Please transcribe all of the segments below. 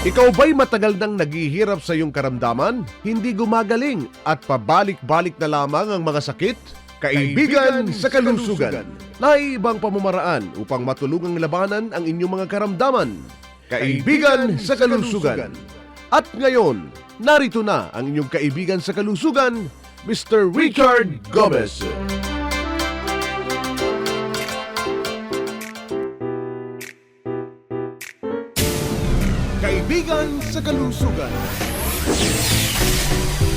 Ikaw ba'y matagal nang naghihirap sa iyong karamdaman? Hindi gumagaling at pabalik-balik na lamang ang mga sakit? Kaibigan sa kalusugan. Naibang pamamaraan upang matulungang labanan ang inyong mga karamdaman. Kaibigan sa kalusugan. At ngayon, narito na ang inyong kaibigan sa kalusugan, Mr. Richard Gomez. Kaibigan sa kalusugan.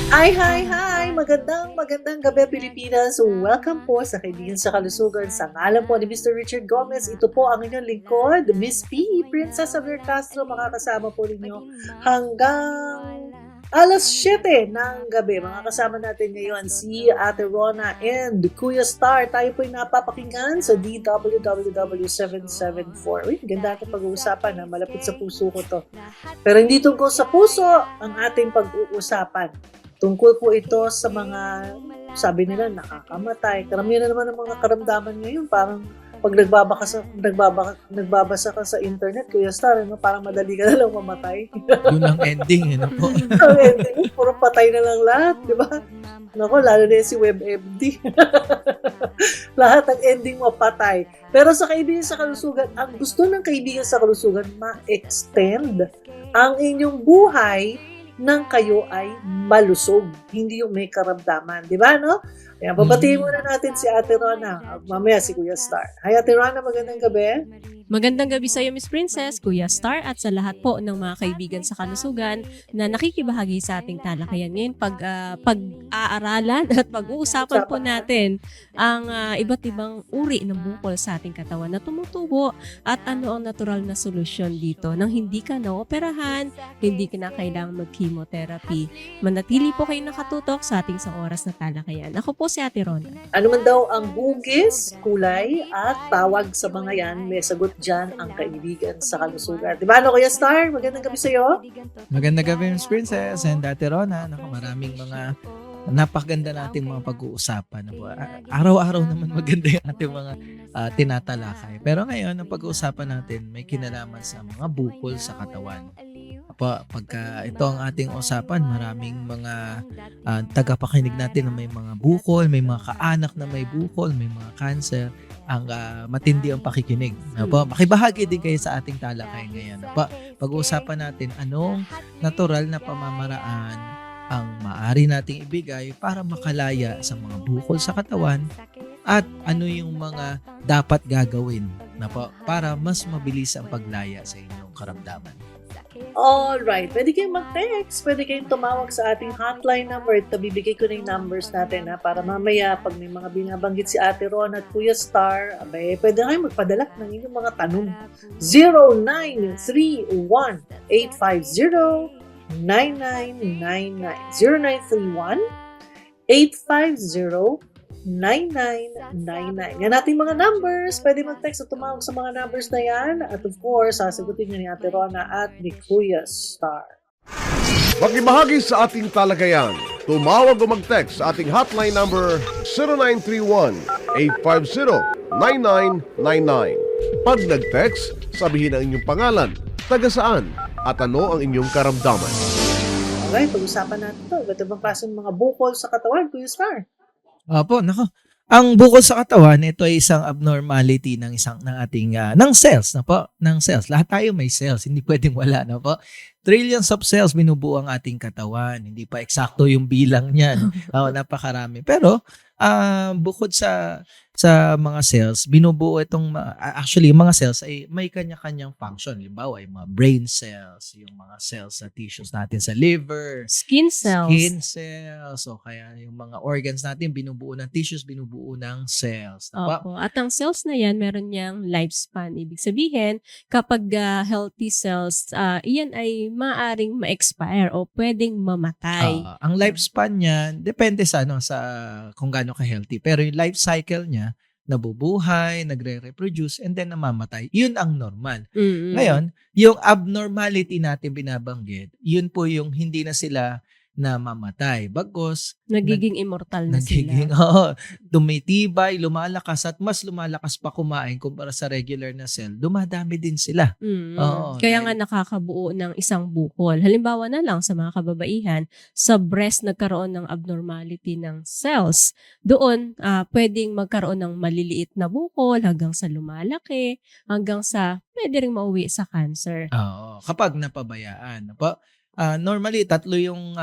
Hi! Magandang gabi Pilipinas. Welcome po sa Kaibigan sa Kalusugan. Sa ngalan po ni Mr. Richard Gomez, ito po ang inyong lingkod, Miss P. Princess Xavier Castro. Makakasama po ninyo hanggang alas 7 ng gabi. Makakasama natin ngayon si Ate Rona and Kuya Star. Tayo po'y napapakinggan sa DWWW 774. Uy, ganda natin pag-uusapan na malapit sa puso ko to. Pero hindi tungkol sa puso ang ating pag-uusapan. Tungkol po ito sa mga, sabi nila, nakakamatay. Karamihan na naman ng mga karamdaman ngayon. Parang pag nagbabasa ka sa internet, Kuya Star, parang madali ka na lang mamatay. Yun ang ending, po. Ang ending, puro patay na lang lahat, di ba? Naku, lalo na si WebMD. Lahat ang ending mapatay. Pero sa Kaibigan sa Kalusugan, ang gusto ng Kaibigan sa Kalusugan, ma-extend ang inyong buhay nang kayo ay malusog, hindi yung may karamdaman, di ba, no? Ayan, babatiin muna natin si Ate Rona, mamaya si Kuya Star. Hi Ate Rona, magandang gabi. Magandang gabi sa iyo, Miss Princess, Kuya Star, at sa lahat po ng mga kaibigan sa kalusugan na nakikibahagi sa ating talakayan ngayon. Pag-aaralan at pag-uusapan po natin ang iba't ibang uri ng bukol sa ating katawan na tumutubo at ano ang natural na solusyon dito nang hindi ka naoperahan, hindi ka na kailangang mag-chemotherapy. Manatili po kayo nakatutok sa ating sa oras na talakayan. Ako po si Ate Rona. Ano man daw ang hugis, kulay, at tawag sa mga yan, may sagot dyan ang Kaibigan sa Kalusugan. Di ba, no, Kuya Star? Magandang gabi sa'yo. Magandang gabi, Miss Princess and Ate Rona. Maraming mga napakaganda nating mga pag-uusapan. Araw-araw naman maganda yung ating mga tinatalakay. Pero ngayon, ang pag-uusapan natin may kinalaman sa mga bukol sa katawan. Pagka ito ang ating usapan, maraming mga tagapakinig natin na may mga bukol, may mga kaanak na may bukol, may mga cancer, ang matindi ang pakikinig. Makibahagi din kayo sa ating talakay ngayon. Pag-uusapan natin anong natural na pamamaraan ang maaari nating ibigay para makalaya sa mga bukol sa katawan at ano yung mga dapat gagawin para mas mabilis ang paglaya sa inyong karamdaman. Alright, pwede kayong mag-text, pwede kayong tumawag sa ating hotline number. Bibigay ko na yung numbers natin para mamaya pag may mga binabanggit si Ate Ron at Kuya Star, pwede kayong magpadala ng inyong mga tanong. 0931-850-9999 0931-850-9999. Yan ating mga numbers. Pwede mag-text at tumawag sa mga numbers na yan. At of course, sasagutin nyo ni Ate Rona at ni Kuya Star. Makibahagi sa ating talagayan. Tumawag o mag-text sa ating hotline number 0931-850-9999. Pag nag-text, sabihin ang inyong pangalan, taga saan, at ano ang inyong karamdaman. Okay, pag-usapan natin ito. Iba't ibang klaseng mga bukol sa katawan, Kuya Star. Ang bukol sa katawan, ito ay isang abnormality ng ating ng cells, ng cells. Lahat tayo may cells, hindi pwedeng wala, Trillions of cells binubuo ang ating katawan. Hindi pa eksakto yung bilang niyan. Napakarami. Pero bukod sa mga cells, binubuo itong actually yung mga cells ay may kanya-kanyang function. Halimbawa, yung mga brain cells, yung mga cells sa tissues natin sa liver, Skin cells. o kaya yung mga organs natin binubuo ng tissues, binubuo ng cells. Opo. At ang cells na yan, meron niyang lifespan. Ibig sabihin, kapag healthy cells, iyan ay maaring ma-expire o pwedeng mamatay. Ang lifespan niya, depende sa kung gaano ka-healthy. Pero yung life cycle niya, nabubuhay, nagre-reproduce, and then namamatay. Yun ang normal. Mm-hmm. Ngayon, yung abnormality natin binabanggit, yun po yung hindi na sila namamatay. Bagkus, Nagiging immortal na nagiging, sila. oo, tumitibay, lumalakas at mas lumalakas pa kumain kumpara sa regular na cell, dumadami din sila. Oo, Kaya nga dahil- nakakabuo ng isang bukol. Halimbawa na lang sa mga kababaihan, sa breast nagkaroon ng abnormality ng cells. Doon, pwedeng magkaroon ng maliliit na bukol hanggang sa lumalaki, hanggang sa pwede ring mauwi sa cancer. Oo, kapag napabayaan. Normally, tatlo yung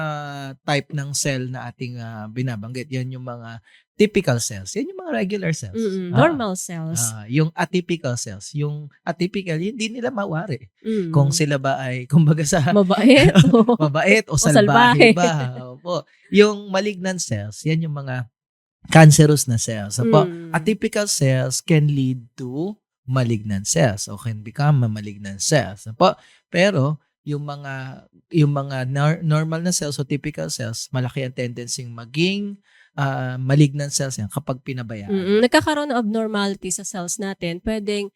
type ng cell na ating binabanggit. Yan yung mga typical cells. Yan yung mga regular cells. Normal cells. Yung atypical cells. Yung atypical, hindi nila mawari. Mm. Kung sila ba ay, kumbaga sa Mabait. mabait o salbahe. salbahe ba. Opo. Yung malignant cells, yan yung mga cancerous na cells. Atypical cells can lead to malignant cells o can become a malignant cells. Pero yung mga normal na cells o typical cells, malaki ang tendency maging malignant cells yan kapag pinabayaan. Nagkakaroon ng abnormality sa cells natin, pwedeng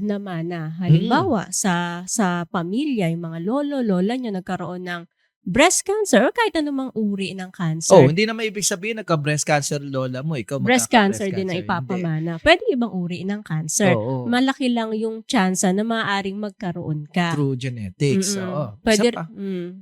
namana. Halimbawa, sa pamilya, yung mga lolo, lola nyo nagkaroon ng breast cancer o kahit anumang uri ng cancer. Hindi na maibig sabihin nagka-breast cancer lola mo, ikaw Breast magkaka-breast cancer din na Hindi. ipapamana. Pwede ibang uri ng cancer. Oo. Malaki lang yung tsansa na maaaring magkaroon ka. Through genetics. Oo. Pwede,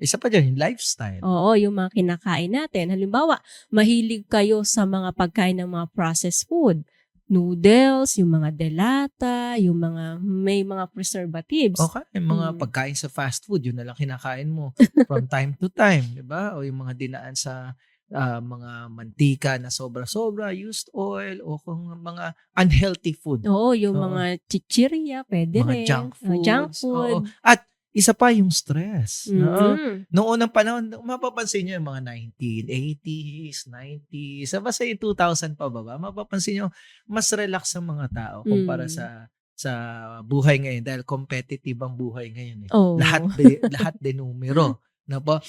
Isa pa dyan, yung lifestyle. Oo, yung mga kinakain natin. Halimbawa, mahilig kayo sa mga pagkain ng mga processed food. Noodles, yung mga delata, yung mga may mga preservatives. Okay, yung mga pagkain sa fast food, yun na lang kinakain mo from time to time, di ba? O yung mga dinaan sa mga mantika na sobra-sobra, used oil, o kung mga unhealthy food. Oo, yung Oo. mga chichirya, pwede Mga rin. junk foods. Junk food. Oo. At isa pa yung stress. Oo. Mm. Noong unang panahon, mapapansin nyo yung mga 1980s, 90s, basta yung 2000 pa baba, mapapansin nyo, mas relax ang mga tao kumpara sa buhay ngayon dahil competitive ang buhay ngayon. Oo. Lahat de numero.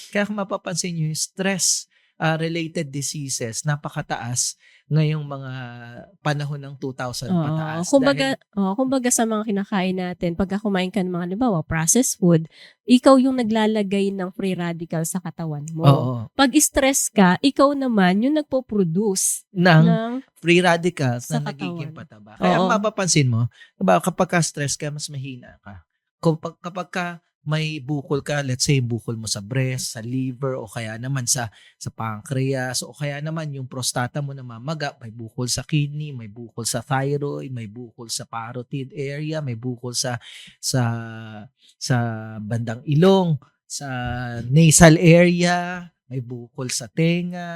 Kaya kung mapapansin nyo yung stress related diseases, napakataas ngayong mga panahon ng 2000 pataas. Kumbaga sa mga kinakain natin, pagka kumain ka ng mga halimbawa, processed food, ikaw yung naglalagay ng free radical sa katawan mo. Oo. Pag stress ka, ikaw naman yung nagpo-produce ng free radicals sa na nagiging katawan. pataba. Kaya Oo. mapapansin mo, kapag ka-stress ka, mas mahina ka. Kapag ka may bukol ka, let's say bukol mo sa breast, sa liver, o kaya naman sa pancreas, o kaya naman yung prostata mo namamaga, may bukol sa kidney, may bukol sa thyroid, may bukol sa parotid area, may bukol sa bandang ilong, sa nasal area, may bukol sa tenga.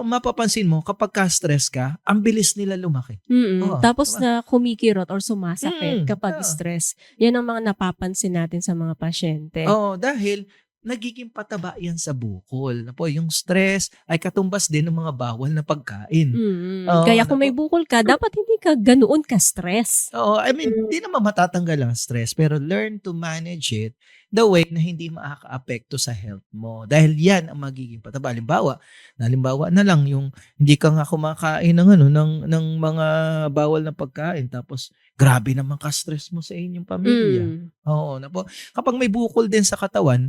Mapapansin mo, kapag ka-stress ka, ang bilis nila lumaki. Oo, Tapos diba? na kumikirot or sumasakit kapag oo. stress. Yan ang mga napapansin natin sa mga pasyente. Oo, dahil nagiging pataba yan sa bukol. Yung stress ay katumbas din ng mga bawal na pagkain. Kaya kung may bukol ka, dapat hindi ka ganoon ka-stress. Oo, I mean, hindi naman matatanggal ang stress, pero learn to manage it the way na hindi makaka-apekto sa health mo. Dahil yan ang magiging pataba. Halimbawa na lang yung hindi ka nga kumakain ng mga bawal na pagkain, tapos grabe naman ka-stress mo sa inyong pamilya. Oo, kapag may bukol din sa katawan,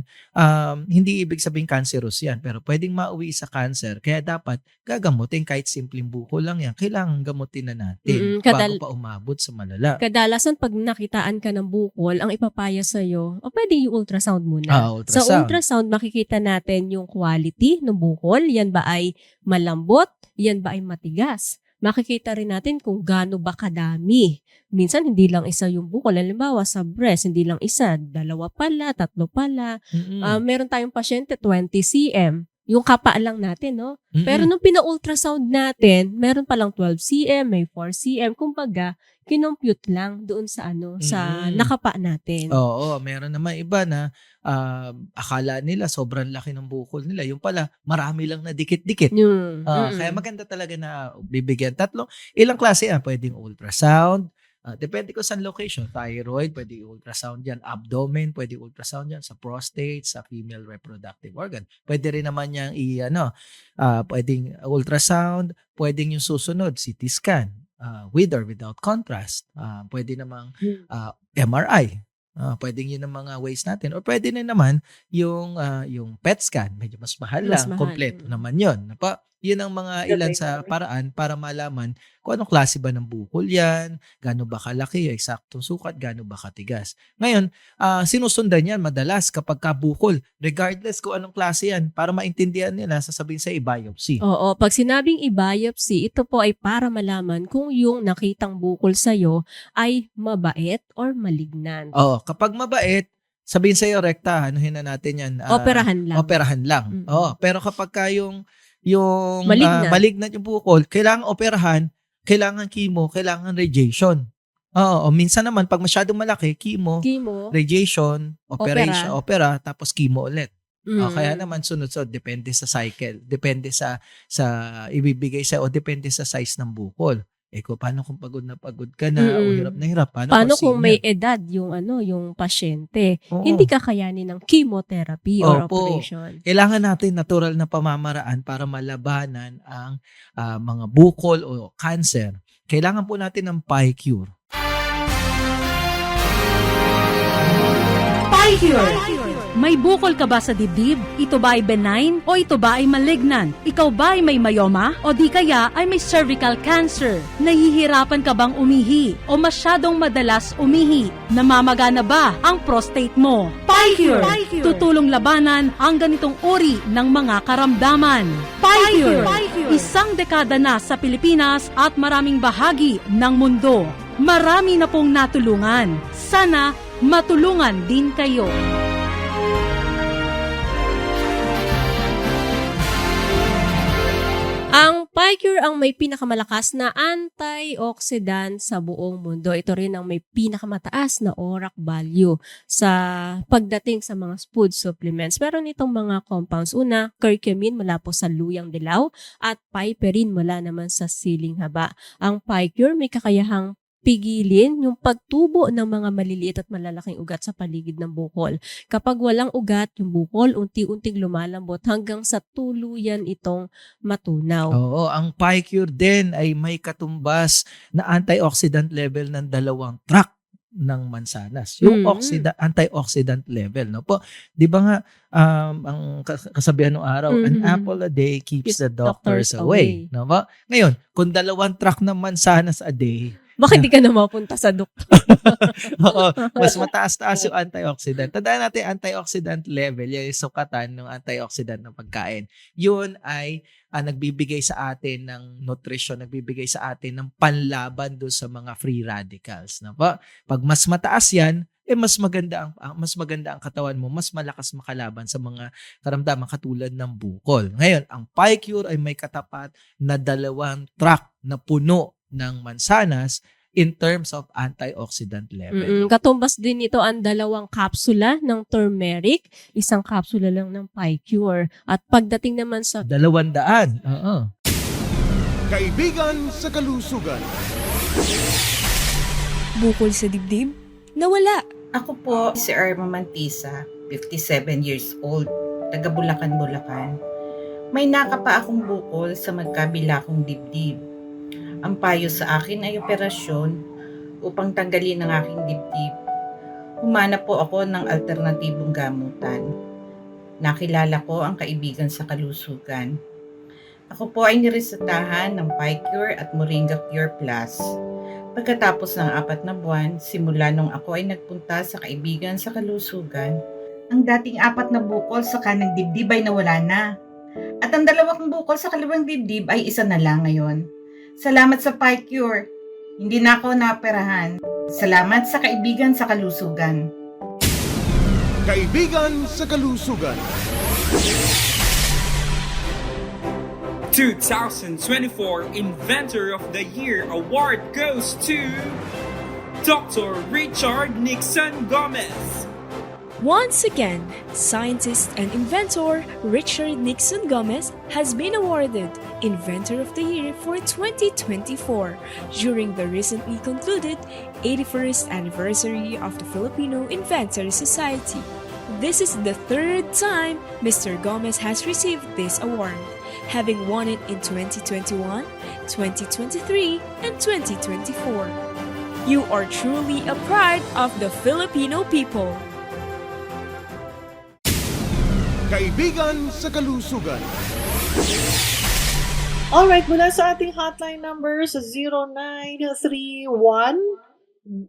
hindi ibig sabihin cancerous yan, pero pwedeng mauwi sa cancer. Kaya dapat gagamutin kahit simpleng bukol lang yan. Kailangan gamutin na natin bago pa umabot sa malala. Kadalasan pag nakitaan ka ng bukol, ang ipapaya sa'yo, pwede yung ultrasound muna. Ultrasound. Sa ultrasound, makikita natin yung quality ng bukol. Yan ba ay malambot? Yan ba ay matigas? Makikita rin natin kung gaano ba kadami. Minsan, hindi lang isa yung bukol. Halimbawa, sa breast, hindi lang isa. 2 pala, 3 pala. Meron tayong pasyente, 20 cm. Yung kapa lang natin, no? Pero nung pina-ultrasound natin, meron palang 12 cm, may 4 cm. Kumbaga, kinompute lang doon sa sa nakapa natin. Oo, meron naman iba na akala nila sobrang laki ng bukol nila. Yung pala, marami lang na dikit-dikit. Kaya maganda talaga na bibigyan. Ilang klase pwedeng ultrasound. Depende ko sa location. Thyroid, pwede ultrasound yan. Abdomen, pwede ultrasound yan. Sa prostate, sa female reproductive organ. Pwede rin naman yang pwedeng ultrasound. Pwedeng yung susunod, CT scan. With or without contrast. Pwede namang MRI. Pwedeng yun ang mga ways natin. O pwede na naman yung PET scan. Medyo mas mahal Mas lang. mahal. Kompleto naman yun. Yun ang mga ilan sa paraan para malaman kung anong klase ba ng bukol yan, gaano ba kalaki, eksaktong sukat, gaano ba katigas. Ngayon, sinusundan yan madalas kapag kabukol, regardless kung anong klase yan, para maintindihan nila, sasabihin sa i-biopsy. Oo, pag sinabing i-biopsy, ito po ay para malaman kung yung nakitang bukol sa'yo ay mabait or malignant. Oo, kapag mabait, sabihin sa'yo, rekta, anuhin na natin yan. Operahan lang. Operahan lang. Mm. Oo, pero kapag yung Malignant. malignant yung bukol, kailangan operahan, kailangan chemo, kailangan radiation. Oo, minsan naman pag masyadong malaki, chemo, radiation, operation, opera, tapos chemo ulit. Kaya naman sunod-sunod, depende sa cycle, depende sa ibibigay sa o depende sa size ng bukol. Paano kung pagod na pagod ka na o hirap na hirap? Paano kung may edad yung pasyente? Oo. Hindi kakayanin ng chemotherapy or Opo. operation. Kailangan natin natural na pamamaraan para malabanan ang mga bukol o cancer. Kailangan po natin ng PyCure. PyCure! May bukol ka ba sa dibdib? Ito ba ay benign o ito ba ay malignant? Ikaw ba ay may myoma o di kaya ay may cervical cancer? Nahihirapan ka bang umihi o masyadong madalas umihi? Namamagana ba ang prostate mo? PyCure! Tutulong labanan ang ganitong uri ng mga karamdaman. PyCure! Isang dekada na sa Pilipinas at maraming bahagi ng mundo. Marami na pong natulungan. Sana matulungan din kayo. Ang PyCure ang may pinakamalakas na antioxidant sa buong mundo. Ito rin ang may pinakamataas na ORAC value sa pagdating sa mga food supplements. Meron itong mga compounds. Una, curcumin mula po sa luyang dilaw at piperine mula naman sa siling haba. Ang PyCure may kakayahang pigilin yung pagtubo ng mga maliliit at malalaking ugat sa paligid ng bukol. Kapag walang ugat, yung bukol unti-unting lumalambot hanggang sa tuluyan itong matunaw. Oo, ang PyCure din ay may katumbas na antioxidant level ng 2 track ng mansanas. Yung antioxidant level, no po. 'Di ba nga ang kasabihan ng araw, an apple a day keeps the doctors away, no ba? Ngayon, kung 2 track ng mansanas a day, Baka hindi ka na mapunta sa doktor. oo, mas mataas-taas yung antioxidant. Tandaan natin, antioxidant level, yung sukatan ng antioxidant ng pagkain. Yun ay nagbibigay sa atin ng nutrition, nagbibigay sa atin ng panlaban doon sa mga free radicals. No? Pag mas mataas yan, mas maganda ang katawan mo, mas malakas makalaban sa mga karamdaman katulad ng bukol. Ngayon, ang PyCure ay may katapat na 2 track na puno ng mansanas in terms of antioxidant level. Katumbas din ito ang 2 kapsula ng turmeric, 1 kapsula lang ng PyCure. At pagdating naman sa 200. Oo. Kaibigan sa kalusugan. Bukol sa dibdib? Nawala. Ako po si Irma Mantisa, 57 years old, taga Bulacan, Bulacan. May nakapa akong bukol sa magkabila kong dibdib. Ang payo sa akin ay operasyon upang tanggalin ang aking dibdib. Humanap po ako ng alternatibong gamutan. Nakilala ko ang kaibigan sa kalusugan. Ako po ay niresetahan ng PyCure at Moringa Cure Plus. Pagkatapos ng 4 na buwan, simula nung ako ay nagpunta sa kaibigan sa kalusugan, ang dating 4 na bukol sa kanang dibdib ay nawala na. At ang 2 kong bukol sa kaliwang dibdib ay 1 na lang ngayon. Salamat sa PyCure. Hindi na ako naoperahan. Salamat sa kaibigan sa kalusugan. Kaibigan sa kalusugan. 2024 Inventor of the Year Award goes to Dr. Richard Nixon Gomez. Once again, scientist and inventor Richard Nixon Gomez has been awarded Inventor of the Year for 2024 during the recently concluded 81st anniversary of the Filipino Inventor Society. This is the 3rd time Mr. Gomez has received this award, having won it in 2021, 2023, and 2024. You are truly a pride of the Filipino people. Kaibigan sa Kalusugan. Alright, mula sa ating hotline number sa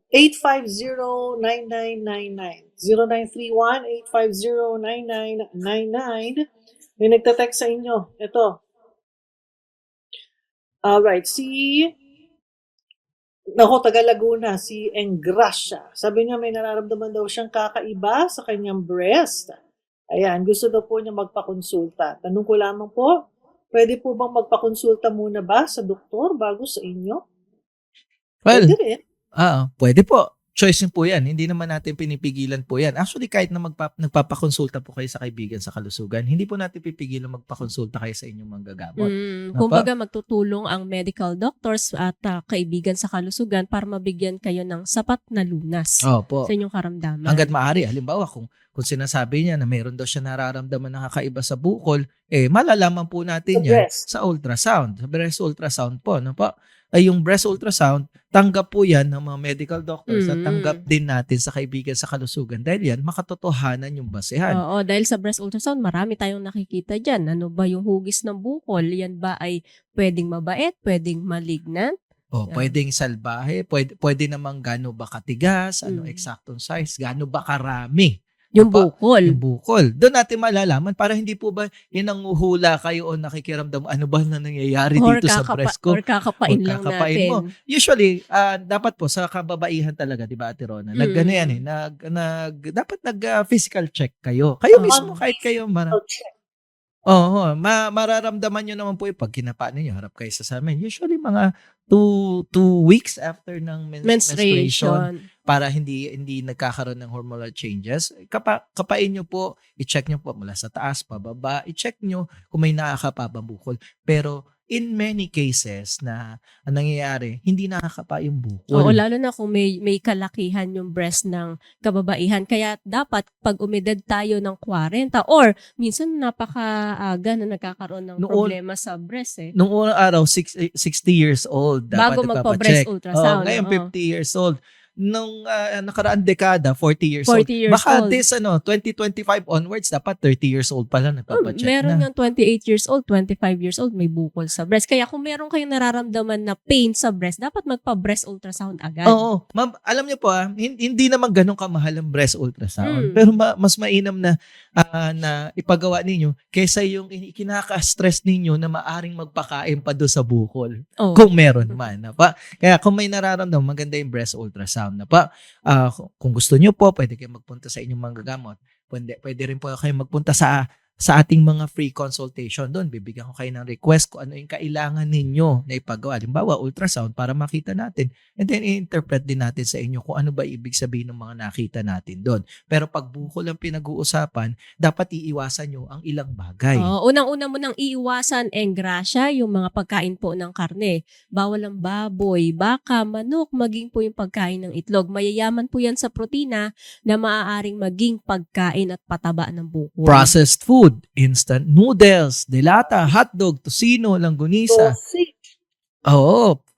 0931-850-9999. 0931-850-9999. May nagtatext sa inyo. Ito. Alright, taga Laguna, si Engracia. Sabi niya may nararamdaman daw siyang kakaiba sa kanyang breast. Ayan, gusto daw po niya magpakonsulta. Tanong ko lamang po, pwede po bang magpakonsulta muna ba sa doktor bago sa inyo? Well, Pwede rin. pwede po. Choice niyo po yan. Hindi naman natin pinipigilan po yan. Actually, kahit na nagpapakonsulta po kayo sa kaibigan sa kalusugan, hindi po natin pipigilan magpakonsulta kayo sa inyong manggagamot. Kumbaga magtutulong ang medical doctors at kaibigan sa kalusugan para mabigyan kayo ng sapat na lunas Opo. sa inyong karamdaman. Hanggat maaari, halimbawa kung sinasabi niya na mayroon daw siya nararamdaman na kakaiba sa bukol, malalaman po natin Sa yan breast. sa ultrasound. Sa breast ultrasound po. No po? Ay yung breast ultrasound, tanggap po yan ng mga medical doctors at tanggap din natin sa kaibigan sa kalusugan dahil yan makatotohanan yung basehan. Oo, dahil sa breast ultrasound, marami tayong nakikita dyan. Ano ba yung hugis ng bukol? Yan ba ay pwedeng mabait, pwedeng malignant? Pwedeng salbahe, pwede namang gaano ba katigas, ano Mm. eksaktong size, gaano ba karami. Yung Apa, bukol. Yung bukol. Doon natin malalaman para hindi po ba nanguhula kayo o nakikiramdam ano ba na nangyayari Or dito sa breast ko. Or kakapain Or lang kakapain natin. mo. Usually, dapat po sa kababaihan talaga, 'di ba, Ate Rona? Dapat physical check kayo. Kayo mismo kahit kayo Check. mararamdaman nyo naman po pag kinapa ninyo, harap kayo sa salamin. Usually mga 2 weeks after ng menstruation para hindi nagkakaroon ng hormonal changes. Kapain nyo po, i-check nyo po mula sa taas, pababa, i-check nyo kung may nakakapabang bukol. Pero in many cases na ang nangyayari, hindi nakakapa yung bukol. Oo, lalo na kung may kalakihan yung breast ng kababaihan. Kaya dapat pag umedad tayo ng 40 or minsan napakaaga na nagkakaroon ng problema sa breast Nung unang araw, 60 years old. Dapat bago magpa-breast ipapacheck. ultrasound. Ngayon, oo. 50 years old. Nung nakaraang dekada, 40 years 40 old. years Baka old. 2025 onwards, dapat 30 years old pa lang nagpapacheck Meron na. ng 28 years old, 25 years old, may bukol sa breast. Kaya kung meron kayong nararamdaman na pain sa breast, dapat magpa-breast ultrasound agad. Oo. Ma'am, alam niyo po hindi naman ganun kamahal ang breast ultrasound. Mm. Pero mas mainam na ipagawa ninyo kaysa yung kinaka-stress ninyo na maaring magpakain pa doon sa bukol. Oo. Kung meron man. Kaya kung may nararamdaman, maganda yung breast ultrasound. Kung gusto nyo po, pwede kayo magpunta sa inyong manggagamot. Pwede rin po kayo magpunta sa ating mga free consultation. Doon, bibigyan ko kayo ng request kung ano yung kailangan ninyo na ipagawa. Halimbawa, ultrasound para makita natin. And then, i-interpret din natin sa inyo kung ano ba ibig sabihin ng mga nakita natin doon. Pero pag bukol ang pinag-uusapan, dapat iiwasan nyo ang ilang bagay. Unang-una mo nang iiwasan, Engracia, yung mga pagkain po ng karne. Bawal ang baboy, baka, manok, maging po yung pagkain ng itlog. Mayayaman po yan sa protina na maaaring maging pagkain at pataba ng bukol. Processed food, instant noodles, delata, hotdog, tocino, langgunisa. Sausage.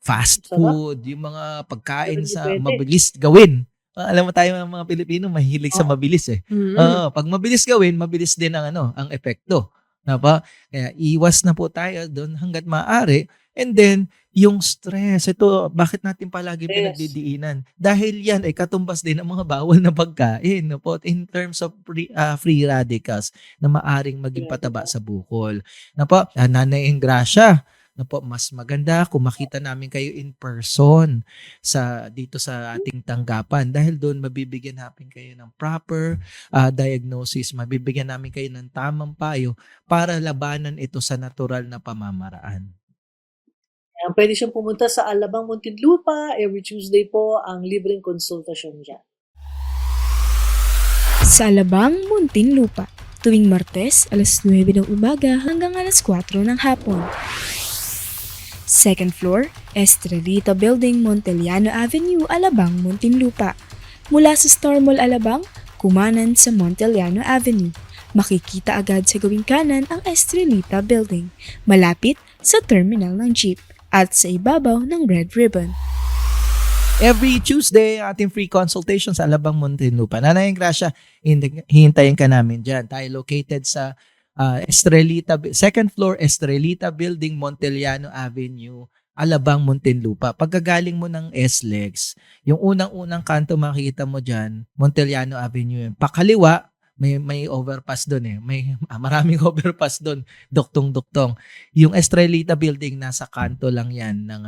Fast Sarap. food, yung mga pagkain Pero hindi sa pwede. mabilis gawin. Alam mo tayo mga Pilipino, mahilig sa mabilis Mm. pag mabilis gawin, mabilis din ang epekto. Kaya iwas na po tayo doon hangga't maaari. And then, yung stress, ito, bakit natin palagi Yes. pinagdidiinan? Dahil yan ay katumbas din ng mga bawal na pagkain. In terms of free radicals na maaring maging pataba sa bukol. Nanay Engracia, mas maganda kung makita namin kayo in person dito sa ating tanggapan dahil doon mabibigyan namin kayo ng proper diagnosis, mabibigyan namin kayo ng tamang payo para labanan ito sa natural na pamamaraan. Pwede siyang pumunta sa Alabang, Muntinlupa. Every Tuesday po ang libreng konsultasyon dyan. Sa Alabang, Muntinlupa, tuwing Martes, alas 9 ng umaga hanggang alas 4 ng hapon. Second floor, Estrelita Building, Montellano Avenue, Alabang, Muntinlupa. Mula sa Star Mall Alabang, kumanan sa Montellano Avenue. Makikita agad sa gawing kanan ang Estrelita Building, malapit sa terminal ng jeep at sa ibabaw ng Red Ribbon. every Tuesday, ang ating free consultation sa Alabang, Muntinlupa. Nanay Gracia, hihintayin ka namin dyan. Tayo located sa Estrelita, second floor, Estrelita Building, Montellano Avenue, Alabang, Muntinlupa. Pagkagaling mo ng SLEX, yung unang-unang kanto makikita mo dyan, Montellano Avenue. Pakaliwa, may overpass doon eh. May maraming overpass doon, duktong-duktong. Yung Estrelita Building nasa kanto lang 'yan ng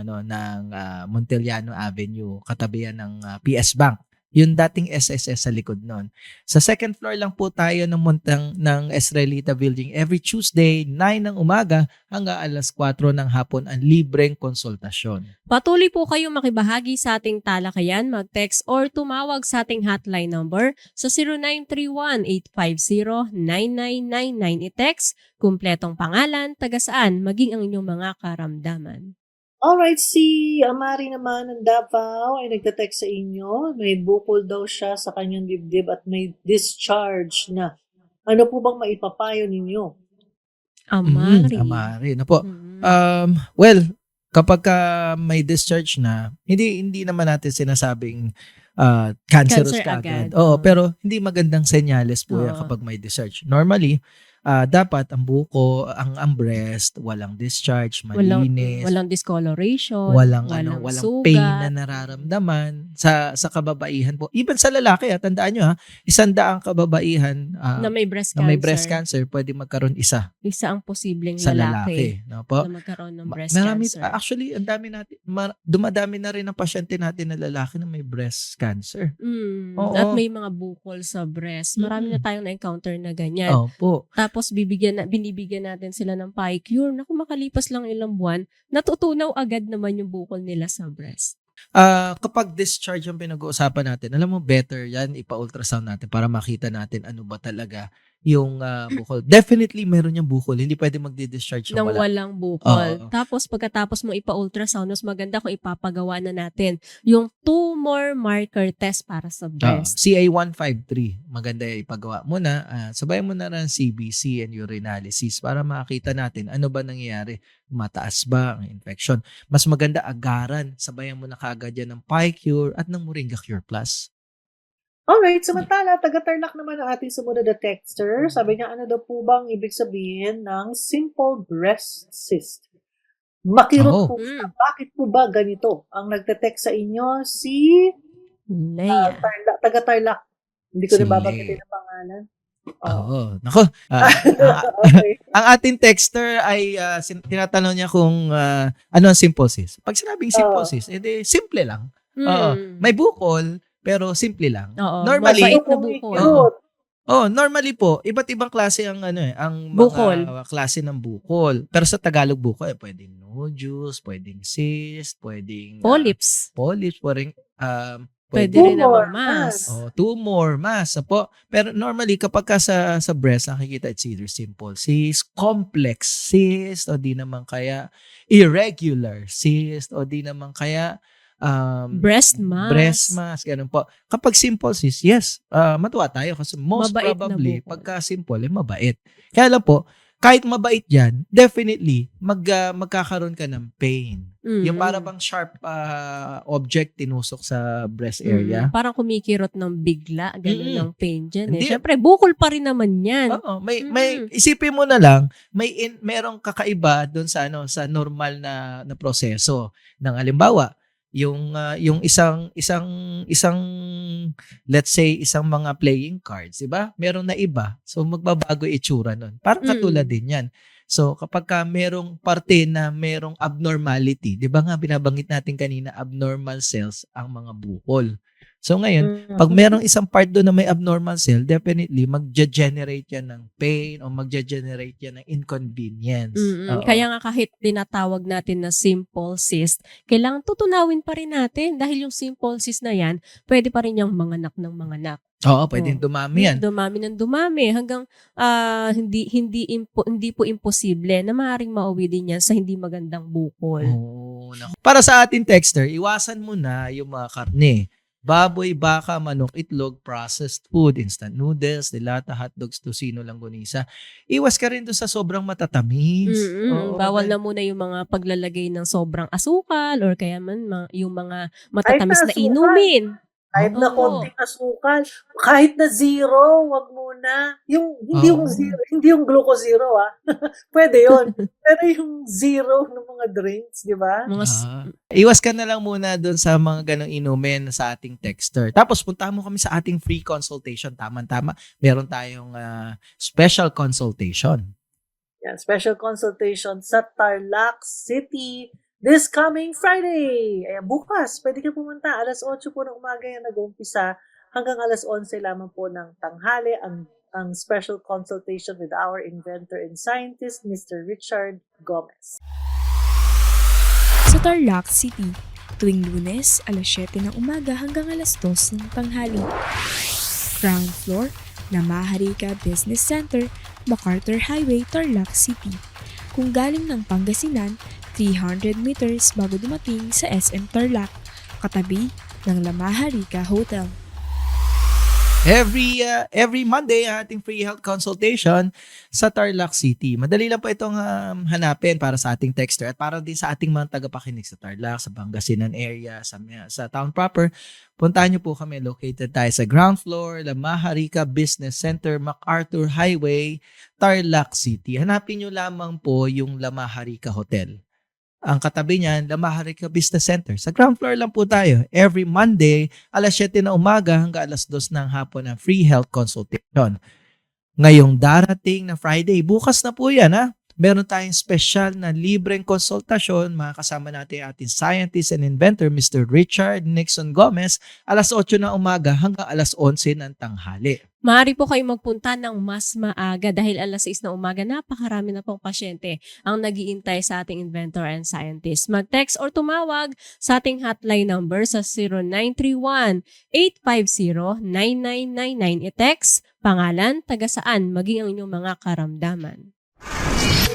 Montellano Avenue, katabi yan ng PS Bank. Yung dating SSS sa likod nun. Sa second floor lang po tayo ng Estrelita Building. Every Tuesday, 9 ng umaga hanggang alas 4 ng hapon ang libreng konsultasyon. Patuloy po kayong makibahagi sa ating talakayan, mag-text or tumawag sa ating hotline number sa 0931-850-9999. I-text, kumpletong pangalan, taga-saan, maging ang inyong mga karamdaman. Alright, si Amari naman ng Davao ay nagte-text sa inyo. May bukol daw siya sa kanyang dibdib at may discharge na. Ano po bang maipapayo ninyo? Amari. Amari. Na po. Mm. Well, kapag may discharge na, hindi naman natin sinasabing cancerous Cancer kaagad. agad. Oo, Oo. pero hindi magandang senyales po yan Oo. kapag may discharge. Normally, dapat ang buko, ang breast, walang discharge, malinis, Walang discoloration, walang sugat. pain na nararamdaman sa kababaihan po. Even sa lalaki, tandaan nyo 100 kababaihan na may breast na cancer. may breast cancer, pwede magkaroon isa Isa ang posibleng sa lalaki, lalaki. No po? na magkaroon ng breast Marami, cancer. actually, ang dami natin, dumadami na rin ang pasyente natin na lalaki na may breast cancer. Oo. At may mga bukol sa breast. Marami na tayong na-encounter na ganyan. Opo. Tapos binibigyan natin sila ng pie-cure. Naku, makalipas lang ilang buwan, natutunaw agad naman yung bukol nila sa breast. Kapag discharge ang pinag-uusapan natin, alam mo, better yan, ipa-ultrasound natin para makita natin ano ba talaga yung bukol. Definitely, meron yung bukol. Hindi pwede magdi-discharge Nang yung wala. walang bukol. Oo. Tapos pagkatapos mo ipa-ultrasound, mas maganda kung ipapagawa na natin yung tumor marker test para sa breast. CA153, maganda yung ipagawa mo na. Sabay mo na rin CBC and urinalysis para makita natin ano ba nangyayari. Mataas ba ang infection? Mas maganda agaran. Sabayan mo na kaagad yan ng pie-cure at ng Moringa Cure Plus. Alright, samantala, taga-Tarlac naman ang ating sumunod na texter. Sabi niya, ano daw po bang ibig sabihin ng simple breast cyst? Makirot Oo. po siya. Bakit po ba ganito? Ang nagte-text sa inyo, si Leia. taga-Tarlac. Hindi ko Si na babanggitin ang pangalan. Oo. Nako. Okay. Ang ating texter ay tinatanong niya kung ano ang simple cyst. Pag sinabing simple cyst, edi simple lang. May bukol, pero simple lang. Oo, Normally, mabait na bukol. normally po, iba't ibang klase ang ang Bukol. mga klase ng bukol. Pero sa Tagalog bukol, pwedeng nodules, pwedeng cyst, pwedeng Polyps. pwedeng Pwede pwedeng rin namang mass. tumor, mass po. Pero normally kapag sa breast nakikita, it's either simple cyst, complex cyst, o di naman kaya irregular cyst, o di naman kaya Breast mass. breast mass, ganun po. Kapag simple cyst, yes, matuwa tayo kasi most Mabait na probably, bukol. pagka simple, mabait. Kaya lang po, kahit mabait yan, definitely, magkakaroon ka ng pain. Yung para bang sharp object tinusok sa breast area. Parang kumikirot ng bigla, ganun ang pain dyan. Hindi. Siyempre, bukol pa rin naman yan. Oo, may isipin mo na lang, merong kakaiba doon sa normal na proseso ng halimbawa, yung isang let's say isang mga playing cards, 'di ba? Meron na iba. So magbabago itsura nun. Parang katulad din 'yan. So kapag merong parte na merong abnormality, 'di ba nga binabanggit natin kanina, abnormal cells ang mga bukol. So ngayon, pag merong isang part doon na may abnormal cell, definitely magge-generate yan ng pain o magge-generate yan ng inconvenience. Oo. Kaya nga kahit tinatawag natin na simple cyst, kailangan tutunawin pa rin natin dahil yung simple cyst na yan, pwede pa rin yung manganak ng manganak. Oo, pwedeng dumami yan. Dumami ng dumami hanggang hindi po imposible na maaaring mauwi din yan sa hindi magandang bukol. Para sa ating texter, iwasan mo na yung mga karne. baboy, baka, manok, itlog, processed food, instant noodles, dilata, hotdogs, tocino, langgonisa. Iwas ka rin doon sa sobrang matatamis. Oo, Bawal dahil- na muna yung mga paglalagay ng sobrang asukal or kaya man yung mga Kahit matatamis na na asukal. inumin. Kahit na Oo. konting asukal, kahit na zero, wag muna. Yung hindi yung Oo. zero, hindi yung glucose zero Pwede 'yon. Pero yung zero ng mga drinks, 'di ba? Mga Iwas ka na lang muna doon sa mga ganong inumin sa ating texter. Tapos puntahan mo kami sa ating free consultation. Tama-tama. Meron tayong special consultation. Yan, special consultation sa Tarlac City this coming Friday. Bukas, pwede ka pumunta. 8:00 po ng umaga yan nag-uumpisa hanggang 11:00 lamang po ng tanghali ang special consultation with our inventor and scientist, Mr. Richard Gomez. Sa Tarlac City, tuwing Lunes, 7:00 ng umaga hanggang 2:00 ng tanghali. Ground floor, Namaharika Business Center, MacArthur Highway, Tarlac City. Kung galing ng Pangasinan, 300 meters bago dumating sa SM Tarlac, katabi ng Namaharika Hotel. Every Monday, ang ating free health consultation sa Tarlac City. Madali lang po itong hanapin para sa ating texter at para din sa ating mga tagapakinig sa Tarlac, sa Pangasinan area, sa town proper. Puntahan niyo po kami. Located tayo sa ground floor, Namaharika Business Center, MacArthur Highway, Tarlac City. Hanapin niyo lamang po yung Namaharika Hotel. Ang katabi niyan, Namaharika Business Center. Sa ground floor lang po tayo. Every Monday, 7:00 na umaga hanggang 2:00 ng hapon ang free health consultation. Ngayong darating na Friday, bukas na po yan ha. Meron tayong special na libreng konsultasyon. Makakasama natin ang ating scientist and inventor, Mr. Richard Nixon Gomez, 8:00 na umaga hanggang 11:00 ng tanghali. Maaari po kayo magpunta ng mas maaga dahil 6:00 na umaga, napakarami na pong pasyente ang nag-iintay sa ating inventor and scientist. Mag-text or tumawag sa ating hotline number sa 0931-850-9999. I-text, pangalan, taga saan, maging ang inyong mga karamdaman.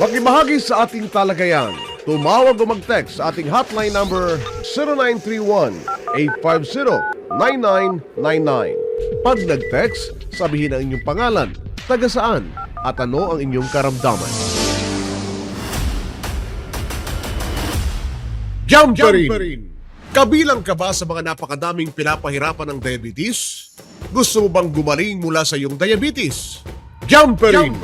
Makibahagi sa ating talagayan. Tumawag o mag-text sa ating hotline number 0931-850-9999. Pag nag-text, sabihin ang inyong pangalan, taga saan, at ano ang inyong karamdaman. Jumperin! Kabilang ka ba sa mga napakadaming pinapahirapan ng diabetes? Gusto mo bang gumaling mula sa iyong diabetes? Jumperin!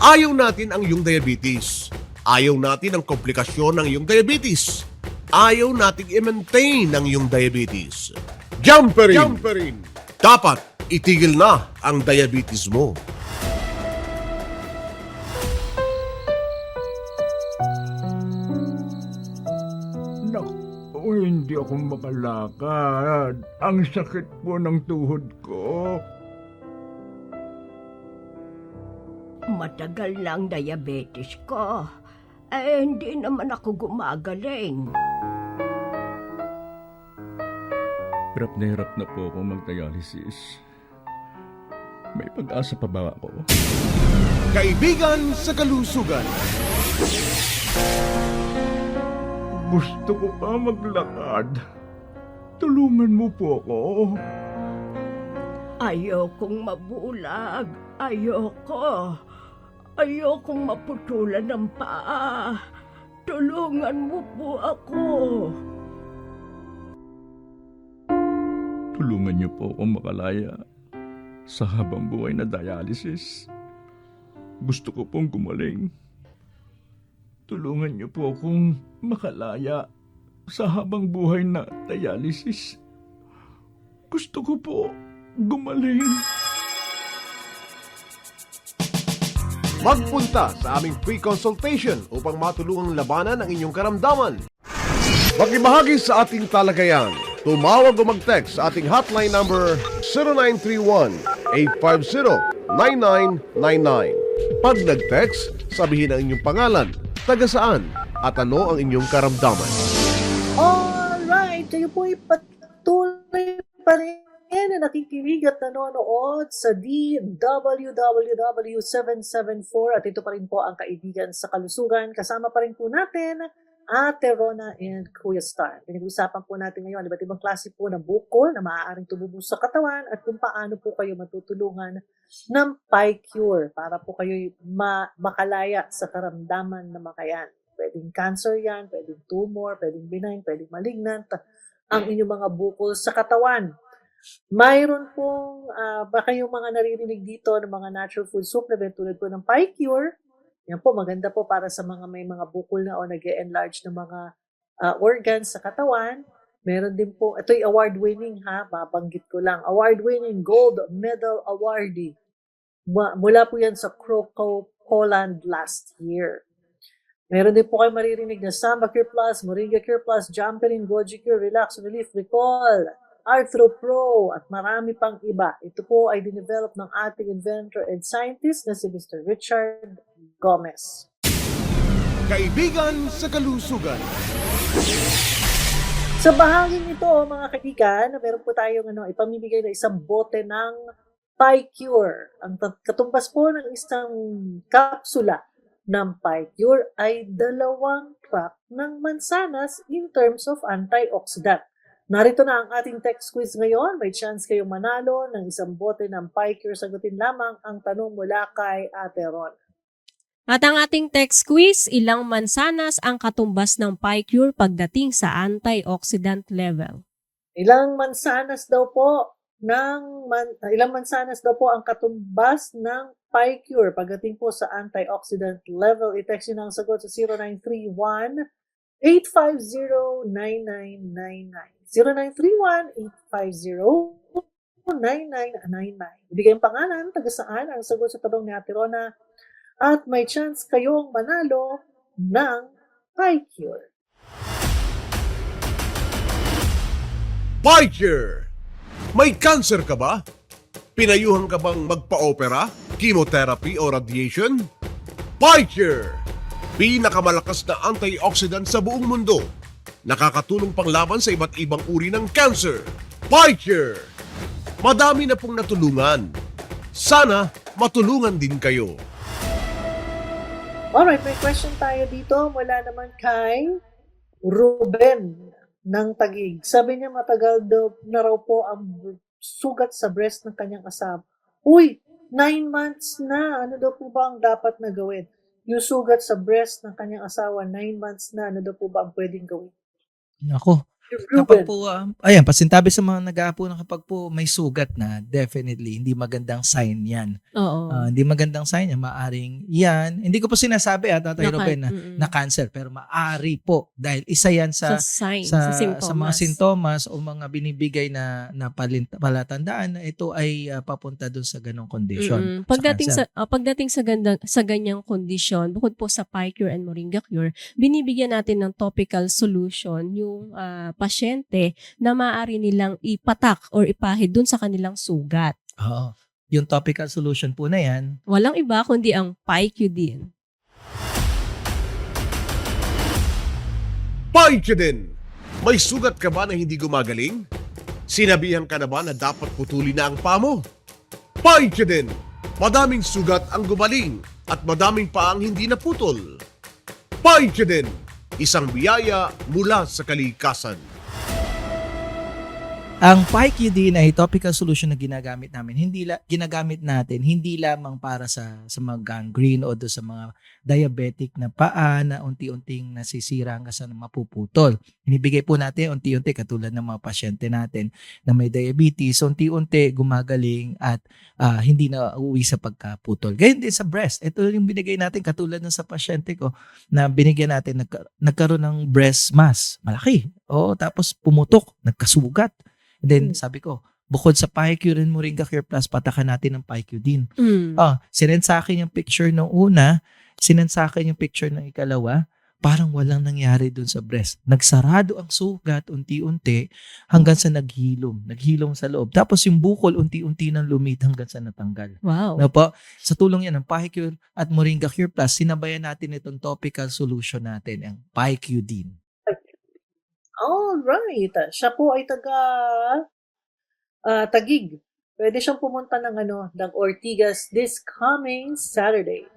Ayaw natin ang iyong diabetes. Ayaw natin ang komplikasyon ng iyong diabetes. Ayaw nating i-maintain ang iyong diabetes. Jumperin! Dapat itigil na ang diabetes mo. Naku, hindi ako makalakad. Ang sakit po ng tuhod ko. Matagal na ang diabetes ko. Hindi naman ako gumagaling. Hirap na po ako mag-dialysis. May pag-asa pa ba ako? Kaibigan sa kalusugan. Gusto ko pa maglakad. Tulungan mo po ako. Ayokong mabulag. Ayokong maputulan ng paa. Tulungan mo po ako. Tulungan niyo po ako makalaya sa habang buhay na dialysis. Gusto ko pong gumaling. Tulungan niyo po akong makalaya sa habang buhay na dialysis. Gusto ko po gumaling. Magpunta sa aming free consultation upang matulungang labanan ang inyong karamdaman. Makibahagi sa ating talagayan. Tumawag o mag-text sa ating hotline number 0931-850-9999. Pag nag-text, sabihin ang inyong pangalan, taga saan, at ano ang inyong karamdaman. Alright, kayo po ay patuloy pa rin na nakikinig at nanonood sa DWWW774 at ito pa rin po ang Kaibigan sa Kalusugan. Kasama pa rin po natin Ate Rona and Kuya Star. Pinag-usapan po natin ngayon, iba't ibang klase po ng bukol na maaaring tumubos sa katawan at kung paano po kayo matutulungan ng PyCure para po kayo makalaya sa karamdaman na makayan. Pwedeng cancer yan, pwedeng tumor, pwedeng benign, pwedeng malignant, ang inyong mga bukol sa katawan. Mayroon pong, baka yung mga naririnig dito ng mga natural food supplement tulad po ng PyCure. Yan po, maganda po para sa mga may mga bukol na o nag-enlarge ng mga organs sa katawan. Meron din po, ito'y award-winning babanggit ko lang. Award-winning gold medal awardee. Mula po yan sa Krakow, Poland last year. Meron din po kayo maririnig na Samba Cure Plus, Moringa Cure Plus, Jumperin, Goji Cure, Relax, Relief, Recall, Arthro Pro, at marami pang iba. Ito po ay dinevelop ng ating inventor and scientist na si Mr. Richard Gomez. Kaibigan sa kalusugan. Sa bahaging ito, mga kaibigan, meron po tayong ipamimigay na isang bote ng PyCure. Ang katumbas po ng isang kapsula ng PyCure ay 2 cup ng mansanas in terms of antioxidant. Narito na ang ating text quiz ngayon. May chance kayong manalo ng isang bote ng PyCure. Sagutin lamang ang tanong mula kay Ate Ron. At ang ating text quiz, ilang mansanas ang katumbas ng PyCure pagdating sa antioxidant level? Ilang mansanas daw po ang katumbas ng PyCure pagdating po sa antioxidant level? I-text nyo na ang sagot sa 0931-850-9999. 0931-850-9999. Ibigay ang pangalan, taga saan ang sagot sa tanong ni Ate Rona, at may chance kayong manalo ng PyCure. PyCure! May cancer ka ba? Pinayuhan ka bang magpa-opera, chemotherapy o radiation? PyCure! Pinakamalakas na antioxidant sa buong mundo. Nakakatulong panglaban sa iba't ibang uri ng cancer. PyCure! Madami na pong natulungan. Sana matulungan din kayo. Alright, may question tayo dito mula naman kay Ruben ng Taguig. Sabi niya matagal daw na raw po ang sugat sa breast ng kanyang asawa. Uy, 9 months na. Ano daw po ba ang dapat na gawin? Yung sugat sa breast ng kanyang asawa, 9 months na. Ano daw po ba ang pwedeng gawin? Ako. Kapag po, ayan, pasintabi sa mga nag-aapo na kapag po may sugat na, definitely, hindi magandang sign yan. Oo. Hindi magandang sign yan. Maaring yan. Hindi ko po sinasabi Tatay Ruben, na cancer, pero maari po. Dahil isa yan sa sign, sa symptoms. mga sintomas o mga binibigay na palatandaan na ito ay papunta dun sa ganong condition. Pagdating sa ganyang kondisyon, bukod po sa PyCure and Moringa Cure, binibigyan natin ng topical solution yung pasyente na maaari nilang ipatak or ipahid dun sa kanilang sugat. Oo. Yung topical solution po na yan, Walang iba kundi ang PyCudin. PyCudin! May sugat ka ba na hindi gumagaling? Sinabihan ka na ba na dapat putulin na ang paa mo? PyCudin! Madaming sugat ang gumaling at madaming pa ang hindi naputol. PyCudin! Isang biyaya mula sa kalikasan. ang PyQD ay topical solution na ginagamit natin hindi lamang para sa mga gangrene o sa mga diabetic na paa na unti-unting nasisira hanggang sa mapuputol. Inibigay po natin unti-unti katulad ng mga pasyente natin na may diabetes, unti-unti gumagaling at hindi na uuwi sa pagkaputol. Ganyan din sa breast. Ito yung binigay natin katulad ng sa pasyente ko na binigyan natin, nagkaroon ng breast mass. Malaki. Oo, tapos pumutok, nagkasugat. And then sabi ko, bukod sa PyCure and Moringa Cure Plus, patakan natin ng PyQdin. Sinend sa akin yung picture ng una, sinend sa akin yung picture ng ikalawa, parang walang nangyari dun sa breast. Nagsarado ang sugat unti-unti hanggang sa naghilom sa loob. Tapos yung bukol unti-unti nang lumit hanggang sa natanggal. Wow. No po? Sa tulong yan ng PyCure at Moringa Cure Plus, sinabayan natin itong topical solution natin, ang PyQdin. Alright. Siya po ay Taguig. Pwede siyang pumunta ng Ortigas this coming Saturday.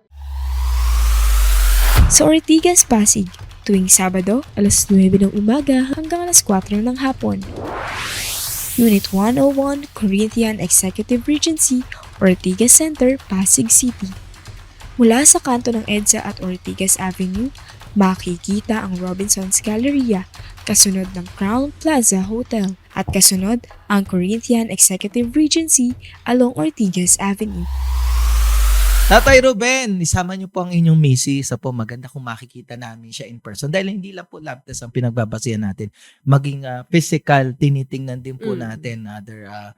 sa Ortigas, Pasig, tuwing Sabado, alas 9 ng umaga hanggang alas 4 ng hapon. Unit 101, Corinthian Executive Regency, Ortigas Center, Pasig City. Mula sa kanto ng EDSA at Ortigas Avenue, makikita ang Robinson's Galleria, kasunod ng Crown Plaza Hotel, at kasunod ang Corinthian Executive Regency along Ortigas Avenue. Tatay Ruben, isama niyo po ang inyong misis. Po, maganda kung makikita namin siya in person. Dahil hindi lang po lab test ang pinagbabasihan natin. Maging physical, tinitingnan din po natin other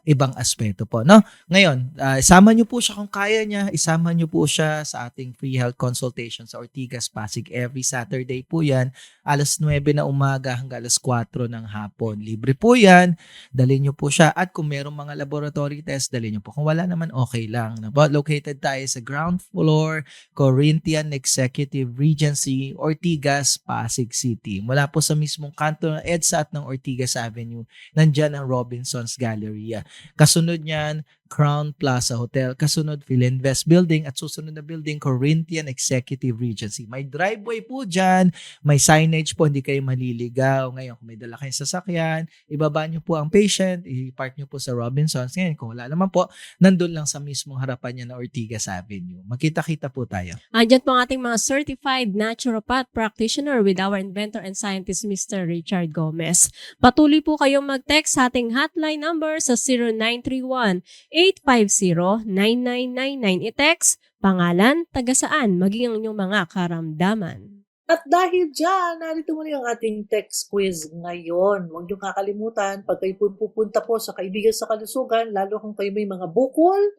ibang aspeto po. No? Ngayon, isama niyo po siya kung kaya niya. Isama niyo po siya sa ating free health consultation sa Ortigas, Pasig. Every Saturday po yan. Alas 9 na umaga hanggang alas 4 ng hapon. Libre po yan. Dalhin niyo po siya. At kung merong mga laboratory test, dalhin niyo po. Kung wala naman, okay lang. Located tayo sa ground floor, Corinthian Executive Regency, Ortigas, Pasig City. Mula po sa mismong kanto ng EDSA at ng Ortigas Avenue, nandyan ang Robinson's Galleria. Kasunod niyan, Crown Plaza Hotel. Kasunod, Philinvest Building. At susunod na building, Corinthian Executive Regency. May driveway po dyan. May signage po, hindi kayo maliligaw. Ngayon, kung may dala kayong sasakyan, ibaba niyo po ang patient, i-park niyo po sa Robinsons. Ngayon, kung wala naman po, nandun lang sa mismong harapan niya na Ortigas Avenue. Magkita-kita po tayo. Andyan po ang ating mga certified naturopath practitioner with our inventor and scientist, Mr. Richard Gomez. Patuloy po kayong mag-text sa ating hotline number sa 0931-850-9999. I-text, pangalan, taga-saan, maging ang inyong mga karamdaman. At dahil dyan, narito muli ang ating text quiz ngayon. Huwag niyong kakalimutan, pag kayo pupunta po sa Kaibigan sa Kalusugan, lalo kung kayo may mga bukol,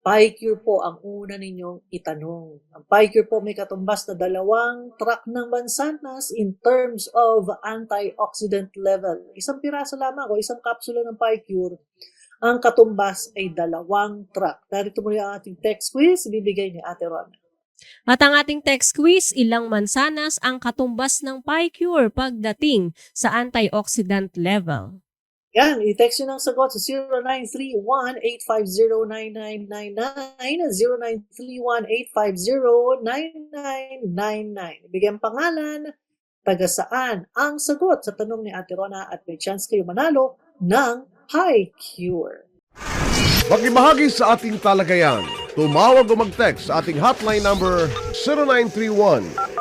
PyCure po ang una ninyong itanong. Ang PyCure po may katumbas na 2 truck ng mansanas in terms of antioxidant level. Isang piraso lamang o isang kapsula ng PyCure, ang katumbas ay 2 truck. Narito muli ang ating text quiz, ibibigay ni Ate Ron. At ang ating text quiz, ilang mansanas ang katumbas ng PyCure pagdating sa antioxidant level? Yan, i-text nyo ng sagot sa 0931-850-9999, 0931-850-9999. Bigyan pangalan, taga saan ang sagot sa tanong ni Ate Rona at may chance kayo manalo ng PyCure. Magbahagi sa ating talagayan. Tumawag o mag-text sa ating hotline number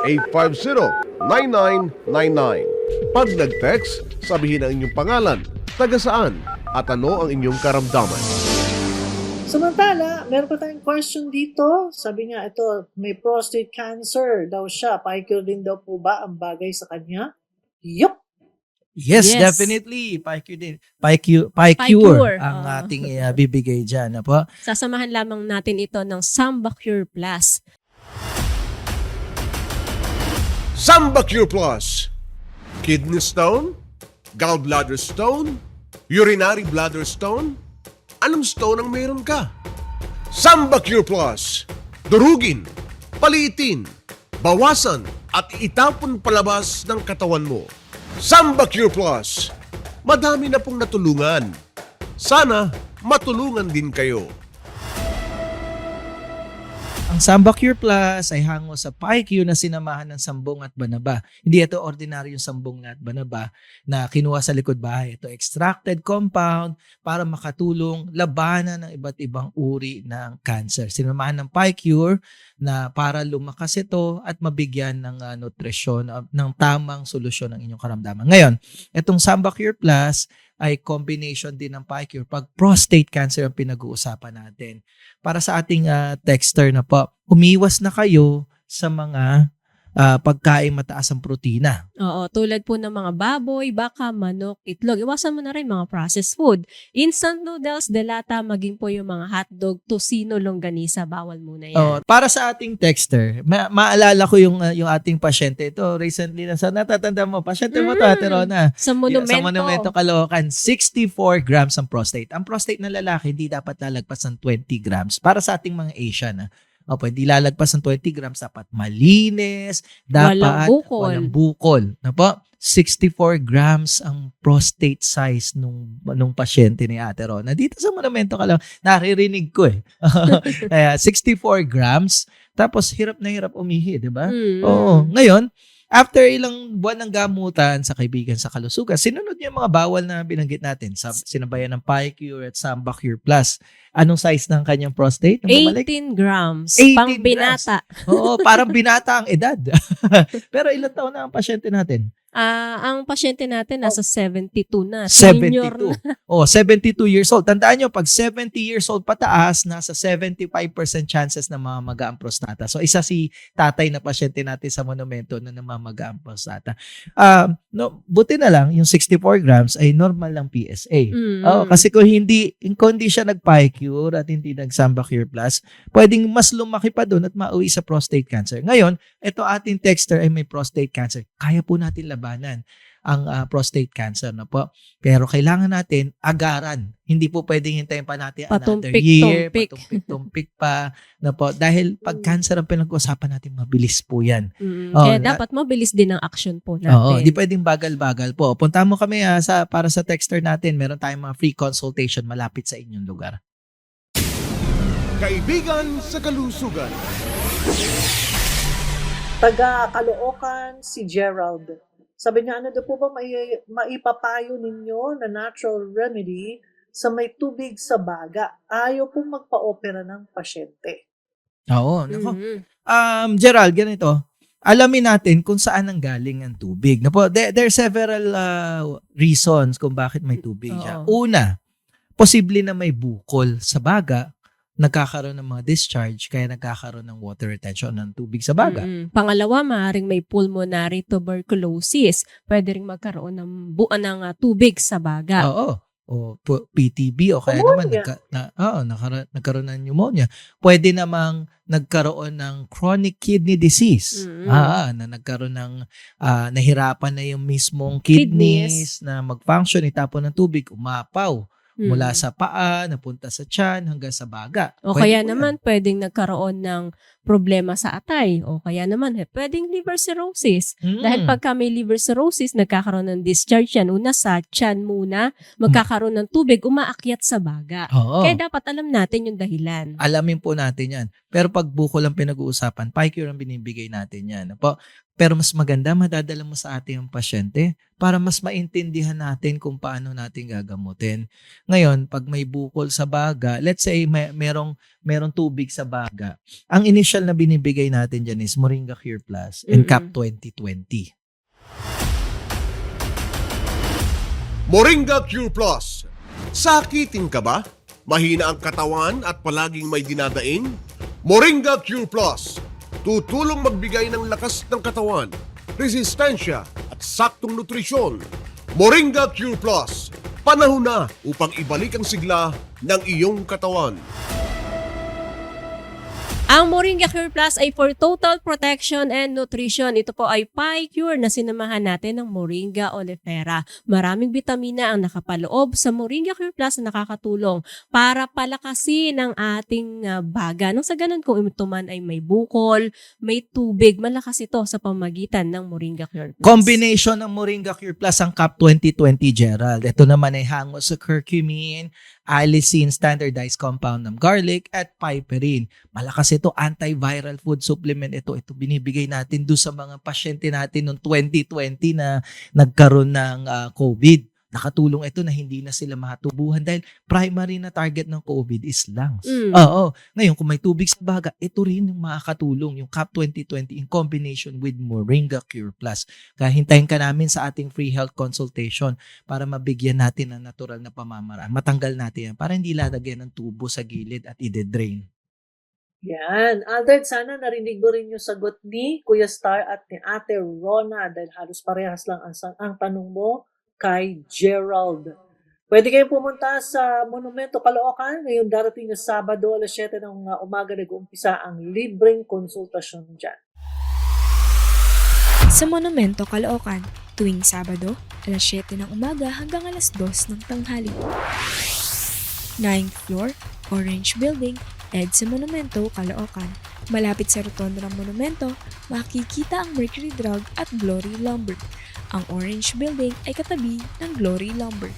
0931-850-9999. Pag nag-text, sabihin ang inyong pangalan, taga saan, at ano ang inyong karamdaman. Samantala, meron pa tayong question dito. Sabi nga, ito, may prostate cancer daw siya. PyCure din daw po ba ang bagay sa kanya? Yup! Yes, Yes. definitely. PyCure din. PyCure PyCure, ang oo. ating bibigay dyan. Po. Sasamahan lamang natin ito ng Samba Cure Plus. Samba Cure Plus. Kidney stone? Gallbladder stone? Urinary bladder stone? Anong stone ang meron ka? Samba Cure Plus. Durugin, paliitin, bawasan at itapon palabas ng katawan mo. Samba Cure Plus. Madami na pong natulungan. Sana matulungan din kayo. Ang Samba Cure Plus ay hango sa PyCure na sinamahan ng sambong at banaba. Hindi ito ordinaryong sambong at banaba na kinuha sa likod bahay. Ito extracted compound para makatulong labanan ng iba't ibang uri ng cancer. Sinamahan ng PyCure na para lumakas ito at mabigyan ng nutrisyon, ng tamang solusyon ng inyong karamdaman. Ngayon, itong Samba Cure Plus ay combination din ng PyCure pag prostate cancer ang pinag-uusapan natin. Para sa ating texter na po, umiwas na kayo sa mga pagkain mataas ang protina. Oo, tulad po ng mga baboy, baka, manok, itlog. Iwasan mo na rin mga processed food. Instant noodles, delata, maging po yung mga hotdog, tocino, longganisa, bawal muna yan. Para sa ating texter, maalala ko yung ating pasyente. Ito, recently, natatanda mo, pasyente mo to, Ate Rona. Sa monumento. Sa Monumento, Caloocan, 64 grams ang prostate. Ang prostate ng lalaki, hindi dapat lalagpas ng 20 grams. Para sa ating mga Asian, hindi lalagpas ng 20 grams. Dapat malinis, dapat walang bukol. 64 grams ang prostate size nung pasyente ni Ate Rona. Dito sa Monumento Caloocan, naririnig ko Kaya 64 grams. Tapos hirap na hirap umihi, di ba? Mm. Oo. Ngayon, after ilang buwan ng gamutan sa kaibigan sa kalusugan, sinunod niya yung mga bawal na binanggit natin. Sinabayan ng PyCure at Samba Cure Plus. Anong size ng kanyang prostate? Nung bumalik? 18 grams. 18 Pang binata. Oo, parang binata ang edad. Pero ilang taon na ang pasyente natin? Ang pasyente natin nasa 72 na. Senior 72. na. 72 years old. Tandaan nyo, pag 70 years old pataas, nasa 75% chances na mamamaga ang prostata. So, isa si tatay na pasyente natin sa monumento na namamaga ang prostata. Buti na lang, yung 64 grams ay normal lang PSA. Kasi kung hindi siya nag-PyCure at hindi nag-Samba Cure Plus, pwedeng mas lumaki pa doon at mauwi sa prostate cancer. Ngayon, ito ating texter ay may prostate cancer. Kaya po natin labanan ang prostate cancer na po. Pero kailangan natin agaran. Hindi po pwedeng hintayin pa natin another year, patumpik pa na po. Dahil pag cancer ang pinag-usapan natin, mabilis po yan. Kaya dapat mabilis din ang action po natin. Oo, di pwedeng bagal-bagal po. Punta mo kami para sa texter natin. Meron tayong mga free consultation malapit sa inyong lugar. Kaibigan sa kalusugan. Taga Caloocan, si Gerald. Sabi niya, ano daw po ba maipapayo ninyo na natural remedy sa may tubig sa baga? Ayaw po magpa-opera ng pasyente. Oo, nako. Gerald, ganito. Alamin natin kung saan nanggaling ang tubig. There are several reasons kung bakit may tubig siya. Una, posible na may bukol sa baga, nagkakaroon ng mga discharge, kaya nagkakaroon ng water retention ng tubig sa baga. Pangalawa, maaaring may pulmonary tuberculosis. Pwede rin magkaroon ng tubig sa baga. Oo. O PTB o kaya naman nagkaroon ng pneumonia. Pwede namang nagkaroon ng chronic kidney disease. Na nagkaroon ng nahirapan na yung mismong kidneys na mag-function, itapon ng tubig, umapaw. Mula sa paa, napunta sa tiyan, hanggang sa baga. O kaya naman, pwedeng nagkaroon ng problema sa atay. O kaya naman, pwedeng liver cirrhosis. Dahil pagka may liver cirrhosis, nagkakaroon ng discharge yan. Una sa tiyan muna, magkakaroon ng tubig, umaakyat sa baga. Kaya dapat alam natin yung dahilan. Alamin po natin yan. Pero pag bukol ang pinag-uusapan, PyCure ang binibigay natin yan. Pero mas maganda, madadala mo sa ating ang pasyente para mas maintindihan natin kung paano natin gagamutin. Ngayon, pag may bukol sa baga, let's say merong tubig sa baga, ang initial na binibigay natin dyan is Moringa Cure Plus and CAP 2020. Moringa Cure Plus. Sakitin ka ba? Mahina ang katawan at palaging may dinadaing? Moringa Cure Plus. Tutulong magbigay ng lakas ng katawan, resistensya at saktong nutrisyon. Moringa Cure Plus. Panahon na upang ibalik ang sigla ng iyong katawan. Ang Moringa Cure Plus ay for total protection and nutrition. Ito po ay PyCure na sinamahan natin ng Moringa oleifera. Maraming bitamina ang nakapaloob sa Moringa Cure Plus na nakakatulong para palakasin ang ating baga. Nang sa ganun, kung ito man ay may bukol, may tubig, malakas ito sa pamagitan ng Moringa Cure Plus. Combination ng Moringa Cure Plus ang CAP 2020, Gerald. Ito naman ay hango sa curcumin, allicin, standardized compound ng garlic, at piperine. Malakas ito, antiviral food supplement ito. Ito binibigay natin doon sa mga pasyente natin noong 2020 na nagkaroon ng COVID. Nakatulong ito na hindi na sila matubuhan dahil primary na target ng COVID is lungs. Oo. Ngayon, kung may tubig sa baga, ito rin yung makakatulong, yung CAP 2020 in combination with Moringa Cure Plus. Kaya hintayin ka namin sa ating free health consultation para mabigyan natin ng natural na pamamaraan. Matanggal natin yan para hindi lalagyan ng tubo sa gilid at i-drain. Yan. Aldred, sana narinig mo rin yung sagot ni Kuya Star at ni Ate Rona dahil halos parehas lang ang tanong mo kay Gerald. Pwede kayong pumunta sa Monumento Caloocan ngayong darating na Sabado, alas 7 ng umaga nag-uumpisa ang libreng konsultasyon dyan. Sa Monumento Caloocan, tuwing Sabado, alas 7 ng umaga hanggang alas 2 ng tanghali. 9th floor, Orange Building, EDSA Monumento, Caloocan. Malapit sa rotonda ng monumento, makikita ang Mercury Drug at Glory Lumber. Ang Orange Building ay katabi ng Glory Lumber.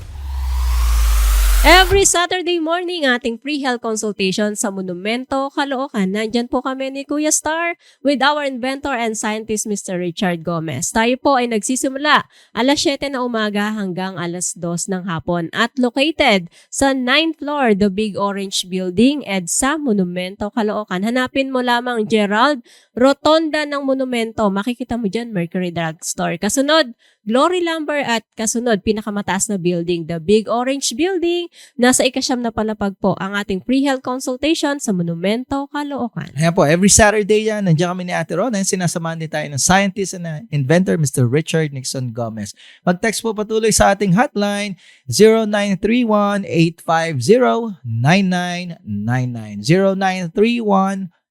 Every Saturday morning, ating free health consultation sa Monumento, Caloocan. Nandyan po kami ni Kuya Star with our inventor and scientist, Mr. Richard Gomez. Tayo po ay nagsisimula alas 7 na umaga hanggang alas 2 ng hapon at located sa 9th floor, the Big Orange Building, EDSA, Monumento, Caloocan. Hanapin mo lamang Gerald, Rotonda ng Monumento. Makikita mo dyan, Mercury Drugstore. Kasunod, Glory Lumber at kasunod, pinakamataas na building, the Big Orange Building. Nasa ikasyam na palapag po ang ating free health consultation sa Monumento, Caloocan. Ayan po, every Saturday yan, nandiyan kami ni Ate Rona, sinasamahan din tayo ng scientist and inventor, Mr. Richard Nixon Gomez. Mag-text po patuloy sa ating hotline, 0931-850-9999.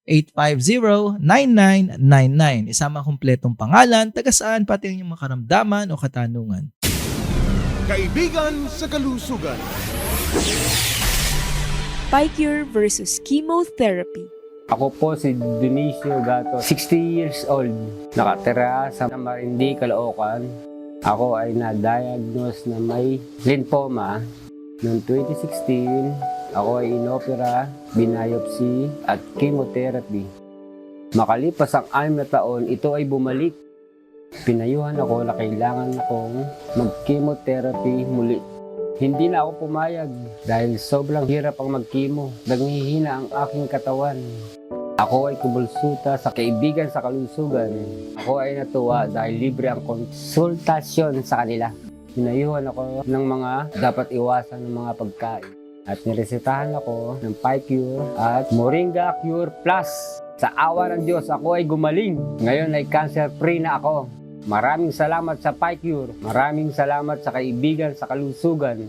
0931-850-9999. Isama kompletong pangalan, taga saan, pati yung makaramdaman o katanungan. Kaibigan sa kalusugan. PICURE versus chemotherapy. Ako po si Dionisio Gato, 60 years old, nakatira sa Marindi, Caloocan. Ako ay na-diagnose na may lymphoma noong 2016. Ako ay inopera, binayopsi at chemotherapy. Makalipas ang 6 na taon, ito ay bumalik. Pinayuhan ako na kailangan akong mag-chemotherapy muli. Hindi na ako pumayag dahil sobrang hirap ang mag-chemo. Nanghihina ang aking katawan. Ako ay kumbulsuta sa kaibigan sa kalusugan. Ako ay natuwa dahil libre ang konsultasyon sa kanila. Pinayuhan ako ng mga dapat iwasan ng mga pagkain. At niresetahan ako ng PICURE at Moringa Cure Plus. Sa awa ng Diyos, ako ay gumaling. Ngayon ay cancer-free na ako. Maraming salamat sa PICURE. Maraming salamat sa kaibigan sa kalusugan.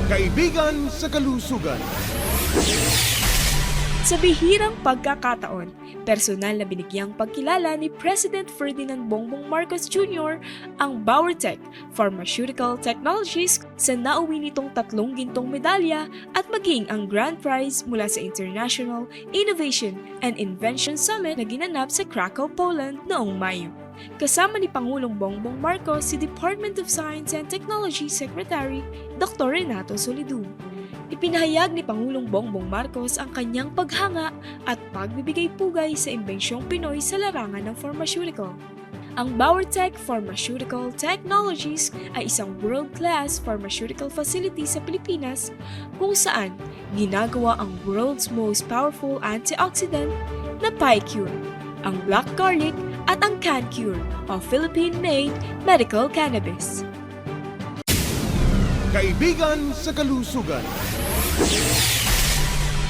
Kaibigan sa kalusugan. Sa bihirang pagkakataon, personal na binigyang pagkilala ni President Ferdinand Bongbong Marcos Jr. ang Bauertech Pharmaceutical Technologies sa nauwi nitong 3 gintong medalya at maging ang grand prize mula sa International Innovation and Invention Summit na ginanap sa Krakow, Poland noong Mayo. Kasama ni Pangulong Bongbong Marcos si Department of Science and Technology Secretary Dr. Renato Solidum. Ipinahayag ni Pangulong Bongbong Marcos ang kanyang paghanga at pagbibigay-pugay sa imbensyong Pinoy sa larangan ng pharmaceutical. Ang Bauertech Pharmaceutical Technologies ay isang world-class pharmaceutical facility sa Pilipinas kung saan ginagawa ang world's most powerful antioxidant na PICURE, ang black garlic at ang CanCure o Philippine-made medical cannabis. Kaibigan sa kalusugan.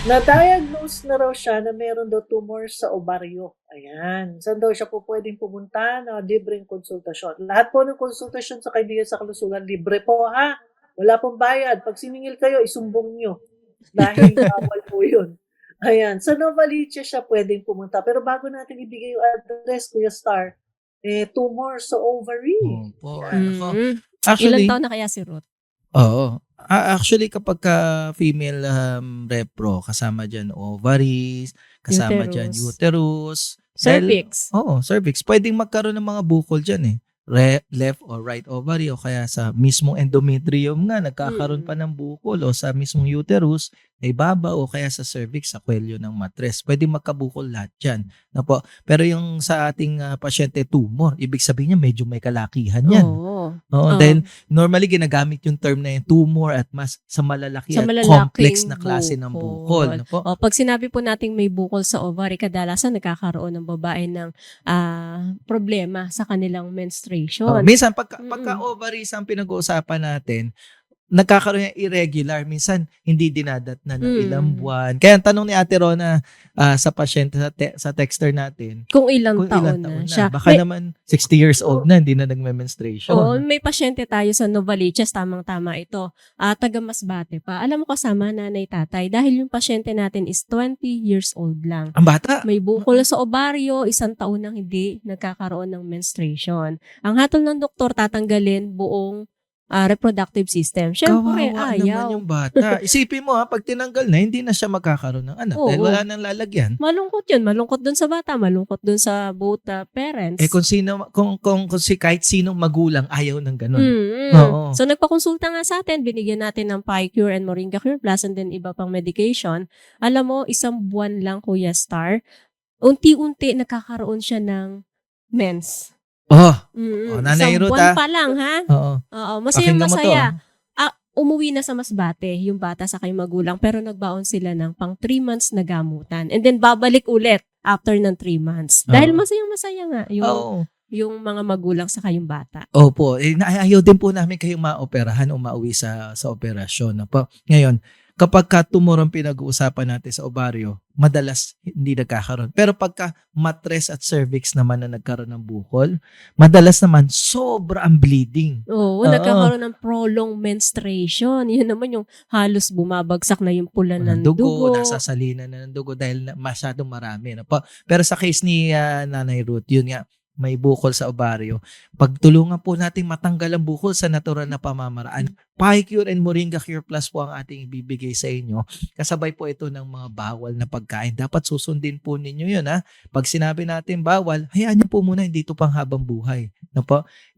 Na-diagnose na raw siya na meron daw tumor sa ovaryo. Ayan. Saan daw siya po pwedeng pumunta na libreng konsultasyon? Lahat po ng konsultasyon sa kaibigan sa kalusugan, libre po ha. Wala pong bayad. Pag siningil kayo, isumbong nyo. Dahil bawal po yun. Ayan. Sa Novaliches siya pwedeng pumunta. Pero bago natin ibigay yung address, Kuya Star, tumor sa ovary. Opo. Ilan Actually, taon na kaya si Ruth? oo. Actually, kapag ka female repro, kasama dyan ovaries, kasama dyan uterus. Cervix. Oo, cervix. Pwedeng magkaroon ng mga bukol dyan eh. Left or right ovary o kaya sa mismong endometrium nga, nagkakaroon pa ng bukol o sa mismong uterus, ay baba o kaya sa cervix, sa kwelyo ng matres. Pwedeng magkabukol lahat dyan. Na po. Pero yung sa ating pasyente tumor, ibig sabihin niya medyo may kalakihan yan. Oo. Then, normally ginagamit yung term na yung tumor at mas sa malalaki Sa at malalaking complex na klase ng bukol. Ano po? Pag sinabi po nating may bukol sa ovary, kadalasan nagkakaroon ng babae ng problema sa kanilang menstruation. Minsan, pagka ovaries ang pinag-uusapan natin, nagkakaroon yung irregular. Minsan, hindi dinadatnan ng ilang buwan. Kaya ang tanong ni Ate Rona sa pasyente, sa texter natin, Kung ilang taon na siya. Baka naman 60 years old na, hindi na nagme-menstruation. Oo, may pasyente tayo sa Novaliches, tamang-tama ito. Taga Masbate pa. Alam mo kasama nanay tatay dahil yung pasyente natin is 20 years old lang. Ang bata. May bukol sa ovaryo, 1 taon nang hindi nagkakaroon ng menstruation. Ang hatol ng doktor, tatanggalin buong reproductive system. Syempre, Kawawa naman ayaw. yung bata. Isipin mo pag tinanggal na, hindi na siya magkakaroon ng anak dahil Oo. wala nang lalagyan. Malungkot yun. Malungkot dun sa bata. Malungkot dun sa both parents. Kung sino, kung si kahit sinong magulang ayaw ng ganun. Oo. So, nagpakonsulta nga sa atin. Binigyan natin ng PyCure and Moringa Cure Plus and then iba pang medication. Alam mo, 1 buwan lang, Kuya Star, unti-unti nakakaroon siya ng mens. Nanay 1 Ruth, buwan pa lang, ha? Oo. Oo, Pakinggan mo to, masaya. Umuwi na sa Masbate yung bata sa kay magulang pero nagbaon sila ng pang 3 months na gamutan. And then babalik ulit after ng 3 months. Dahil masayang-masaya nga yung mga magulang sa kayong bata. Opo. Ayaw din po namin kayong maoperahan o mauwi sa operasyon. Ngayon, kapag tumor ang pinag-uusapan natin sa ovaryo, madalas hindi nagkakaroon. Pero pagka matres at cervix naman na nagkaroon ng bukol, madalas naman sobra ang bleeding. Oo, nagkakaroon ng prolonged menstruation. Yan naman yung halos bumabagsak na yung pula ng dugo. Nasasalinan na ng dugo dahil masyadong marami. Pero sa case ni Nanay Ruth, yun nga, may bukol sa ovaryo. Pagtulungan po natin matanggal ang bukol sa natural na pamamaraan. PyCure and Moringa Cure Plus po ang ating ibibigay sa inyo. Kasabay po ito ng mga bawal na pagkain. Dapat susundin po ninyo yun. Pag sinabi natin bawal, hayaan nyo po muna, hindi ito pang habang buhay.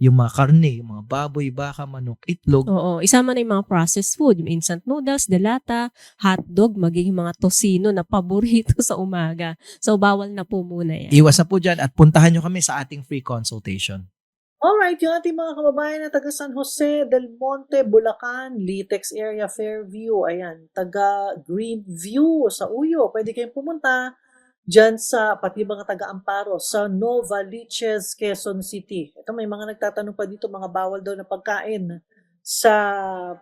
Yung mga karne, yung mga baboy, baka, manok, itlog. Oo, isama na yung mga processed food, yung instant noodles, delata, hotdog, magiging mga tosino na paborito sa umaga. So, bawal na po muna yan. Iwas na po dyan at puntahan nyo kami sa ating free consultation. Alright, yung ating mga kababayan na taga San Jose, Del Monte, Bulacan, Litex area, Fairview, ayan, taga Greenview sa Uyo. Pwede kayong pumunta dyan sa pati mga taga Amparo sa Novaliches, Quezon City. Ito may mga nagtatanong pa dito, mga bawal daw na pagkain sa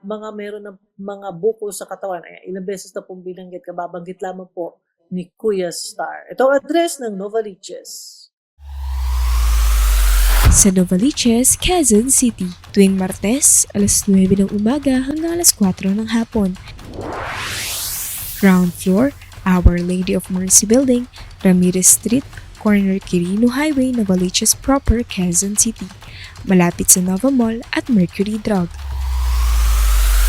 mga meron ng mga bukol sa katawan. Ayan, ilang beses na pong binanggit, kababanggit lamang po ni Kuya Star. Ito ang address ng Novaliches. Sa Novaliches, Quezon City, tuwing Martes, alas 9 ng umaga hanggang alas 4 ng hapon. Ground floor, Our Lady of Mercy Building, Ramirez Street, corner Quirino Highway, Novaliches proper, Quezon City. Malapit sa Nova Mall at Mercury Drug.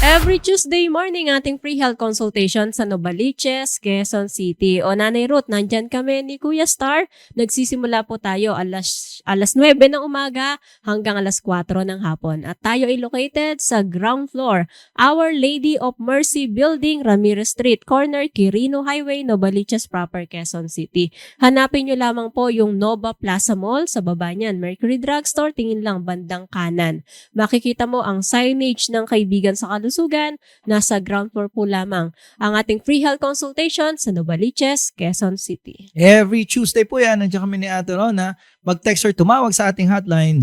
Every Tuesday morning, ating free health consultation sa Novaliches, Quezon City. O Nanay Ruth, nandyan kami ni Kuya Star. Nagsisimula po tayo alas 9 ng umaga hanggang alas 4 ng hapon. At tayo ay located sa ground floor, Our Lady of Mercy Building, Ramirez Street, corner Quirino Highway, Novaliches proper, Quezon City. Hanapin nyo lamang po yung Nova Plaza Mall sa baba niyan. Mercury Drugstore, tingin lang bandang kanan. Makikita mo ang signage ng Kaibigan sa Kalusugan. Nasa ground floor po lamang ang ating free health consultation sa Novaliches, Quezon City. Every Tuesday po yan. Nandiyan kami ni Ate Rona. Mag-text or tumawag sa ating hotline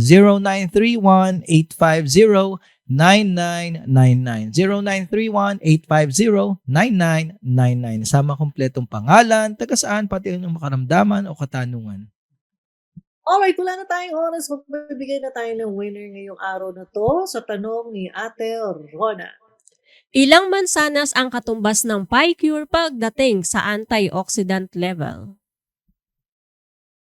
0931-850-9999. 0931-850-9999. Sama kompletong pangalan, taga saan, pati ang makaramdaman o katanungan. Alright, wala na tayong oras. Magbibigay na tayo ng winner ngayong araw na to sa tanong ni Ate Rona. Ilang mansanas ang katumbas ng PyCure pagdating sa antioxidant level?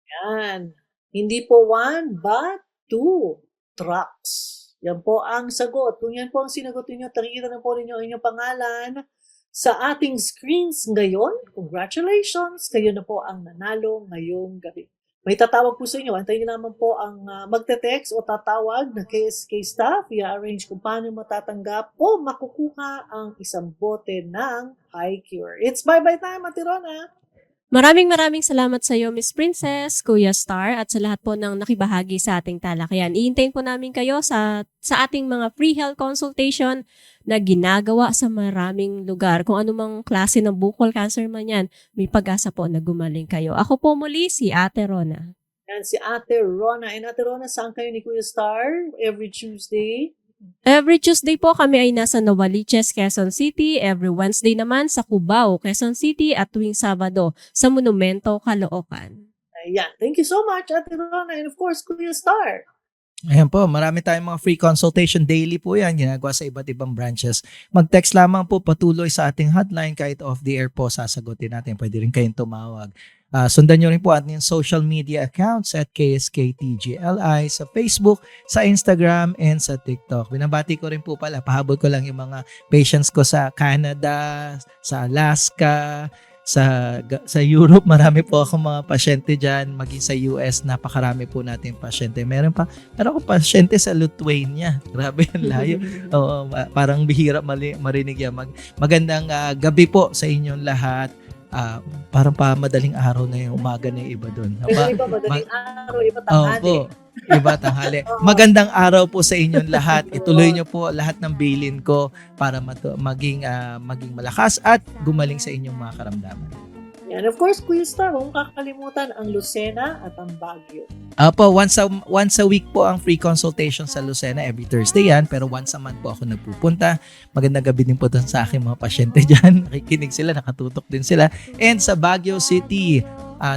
Yan. Hindi po 1, but 2 trucks. Yan po ang sagot. Kung yan po ang sinagot ninyo, takita na po ninyo ang inyong pangalan sa ating screens ngayon. Congratulations! Kayo na po ang nanalo ngayong gabi. May tatawag po sa inyo. Antayin naman po ang magte-text o tatawag na KSK staff. I-arrange kung paano matatanggap o makukuha ang isang bote ng PyCure. It's bye-bye time, Ate Rona! Maraming salamat sa iyo, Miss Princess, Kuya Star, at sa lahat po ng nakibahagi sa ating talakayan. Iintayin po namin kayo sa ating mga free health consultation na ginagawa sa maraming lugar. Kung anumang klase ng bukol cancer man yan, may pag-asa po na gumaling kayo. Ako po muli, si Ate Rona. Yan si Ate Rona. And Ate Rona, saan kayo ni Kuya Star every Tuesday? Every Tuesday po kami ay nasa Novaliches, Quezon City. Every Wednesday naman sa Cubao, Quezon City. At tuwing Sabado sa Monumento, Caloocan. Ayan. Thank you so much, Ate Rona. And of course, Kuya Star. Ayan po, marami tayong mga free consultation daily po yan, ginagawa sa iba't ibang branches. Mag-text lamang po patuloy sa ating hotline, kahit off the air po, sasagutin natin. Pwede rin kayong tumawag. Sundan nyo rin po ating social media accounts at KSKTGLI sa Facebook, sa Instagram, and sa TikTok. Binabati ko rin po pala, pahabol ko lang yung mga patients ko sa Canada, sa Alaska, sa Europe. Marami po akong mga pasyente dyan, maging sa US, napakarami po natin pasyente. Meron akong pasyente sa Lithuania. Grabe yung layo. Oo, parang bihira marinig yan. Magandang gabi po sa inyong lahat. Parang madaling araw na yung umaga na yung iba doon. Iba madaling araw, iba tanghali. Opo, iba tanghali. Magandang araw po sa inyong lahat. Ituloy nyo po lahat ng bilin ko para maging malakas at gumaling sa inyong mga karamdaman. And of course, Kuya Star, huwag kakalimutan ang Lucena at ang Baguio. Opo, once a week po ang free consultation sa Lucena. Every Thursday yan, pero once a month po ako nagpupunta. Magandang gabi din po doon sa aking mga pasyente dyan. Nakikinig sila, nakatutok din sila. And sa Baguio City,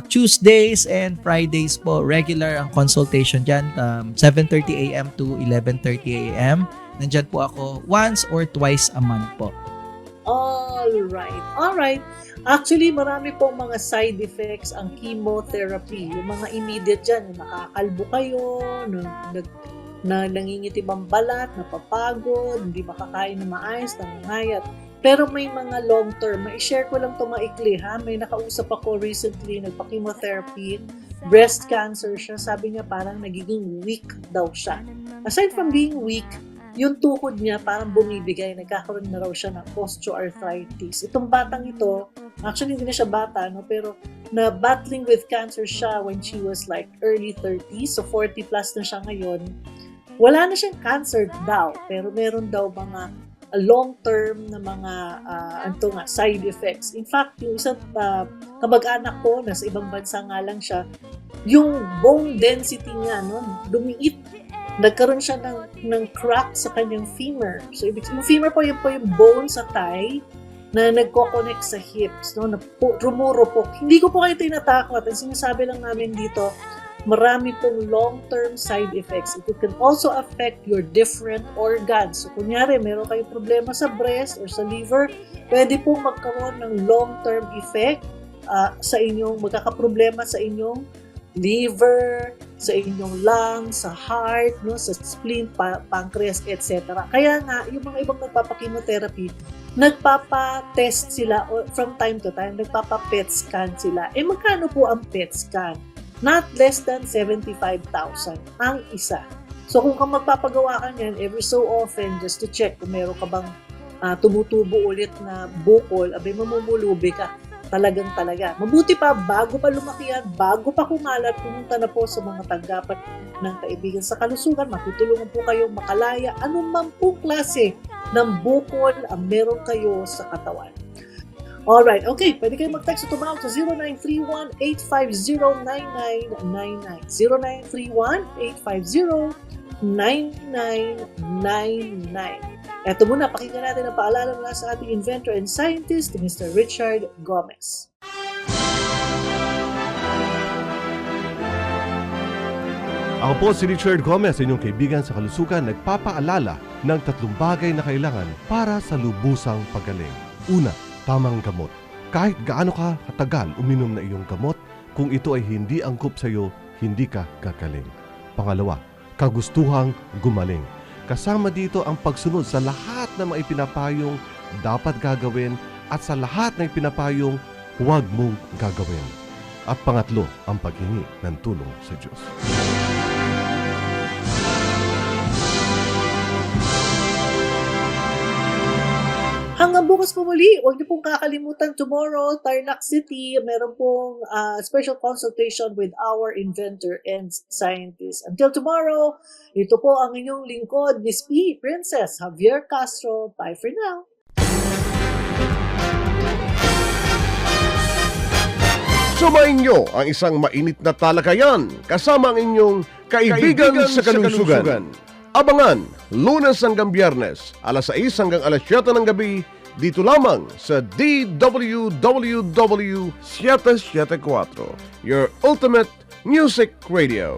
Tuesdays and Fridays po, regular ang consultation dyan. 7:30 a.m. to 11:30 a.m. Nandyan po ako once or twice a month po. Alright. Actually, marami pong mga side effects ang chemotherapy. Yung mga immediate dyan, nakakalbo kayo, nangingitim ang balat, napapagod, hindi makakain na maayos, nangangayat. Pero may mga long term, mai-share ko lang ito maikli ha. May nakausap ako recently, nagpa-chemotherapy, breast cancer siya. Sabi niya parang nagiging weak daw siya. Aside from being weak, yung tuhod niya parang bumibigay, nagkakaroon na raw siya ng osteoarthritis. Itong batang ito, actually hindi na siya bata, no? Pero na battling with cancer siya when she was like early 30s, so 40 plus na siya ngayon. Wala na siyang cancer daw, pero meron daw mga long-term na mga side effects. In fact, yung isang kamag-anak ko, nasa ibang bansa nga lang siya, yung bone density niya, no, lumiit. Nagkaroon siya ng crack sa kanyang femur. So, yung femur po, yun po yung bone sa thigh na nagko-connect sa hips, no, na rumurupok. Hindi ko po kayo tinatakot. Ang sinasabi lang namin dito, marami pong long-term side effects. It can also affect your different organs. So, kunyari, meron kayong problema sa breast or sa liver, pwede pong magkaroon ng long-term effect sa inyong, magkakaproblema sa inyong liver, sa inyong lungs, sa heart, no, sa spleen, pancreas, etc. Kaya nga, yung mga ibang nagpapa-chemotherapy, nagpapa-test sila from time to time, nagpapa-PET scan sila. Magkano po ang PET scan? Not less than 75,000 ang isa. So kung magpapagawa ka niyan every so often just to check kung meron ka bang tumutubo ulit na bukol, mamumulubi ka. Talaga. Mabuti pa, bago pa lumaki yan, bago pa kumalat, pumunta na po sa mga tanggapan ng Kaibigan sa Kalusugan. Matutulungan po kayong makalaya anumang pong klase ng bukol ang meron kayo sa katawan. Alright, okay. Pwede kayo mag-text o tumawag sa 0931-850-9999. 0931-850-9999. Eto muna, pakinggan natin ang paalala mula sa ating inventor and scientist, Mr. Richard Gomez. Ako po si Richard Gomez, inyong kaibigan sa kalusugan, nagpapaalala ng 3 bagay na kailangan para sa lubusang pagaling. Una, tamang gamot. Kahit gaano ka katagal uminom na iyong gamot, kung ito ay hindi angkop sa iyo, hindi ka gagaling. Pangalawa, kagustuhang gumaling. Kasama dito ang pagsunod sa lahat ng mga ipinapayong dapat gagawin at sa lahat ng ipinapayong huwag mong gagawin. At pangatlo, ang paghingi ng tulong sa Diyos. Hanggang bukas po muli, huwag niyo pong kakalimutan tomorrow, Tarlac City, meron pong special consultation with our inventor and scientist. Until tomorrow, ito po ang inyong lingkod, Miss P, Princess Javier Castro. Bye for now. Sumayin nyo ang isang mainit na talakayan kasama ang inyong kaibigan sa kalusugan. Abangan, Lunes hanggang Biyernes, alas 6 hanggang alas 7 ng gabi, dito lamang sa DWWW 774, your ultimate music radio.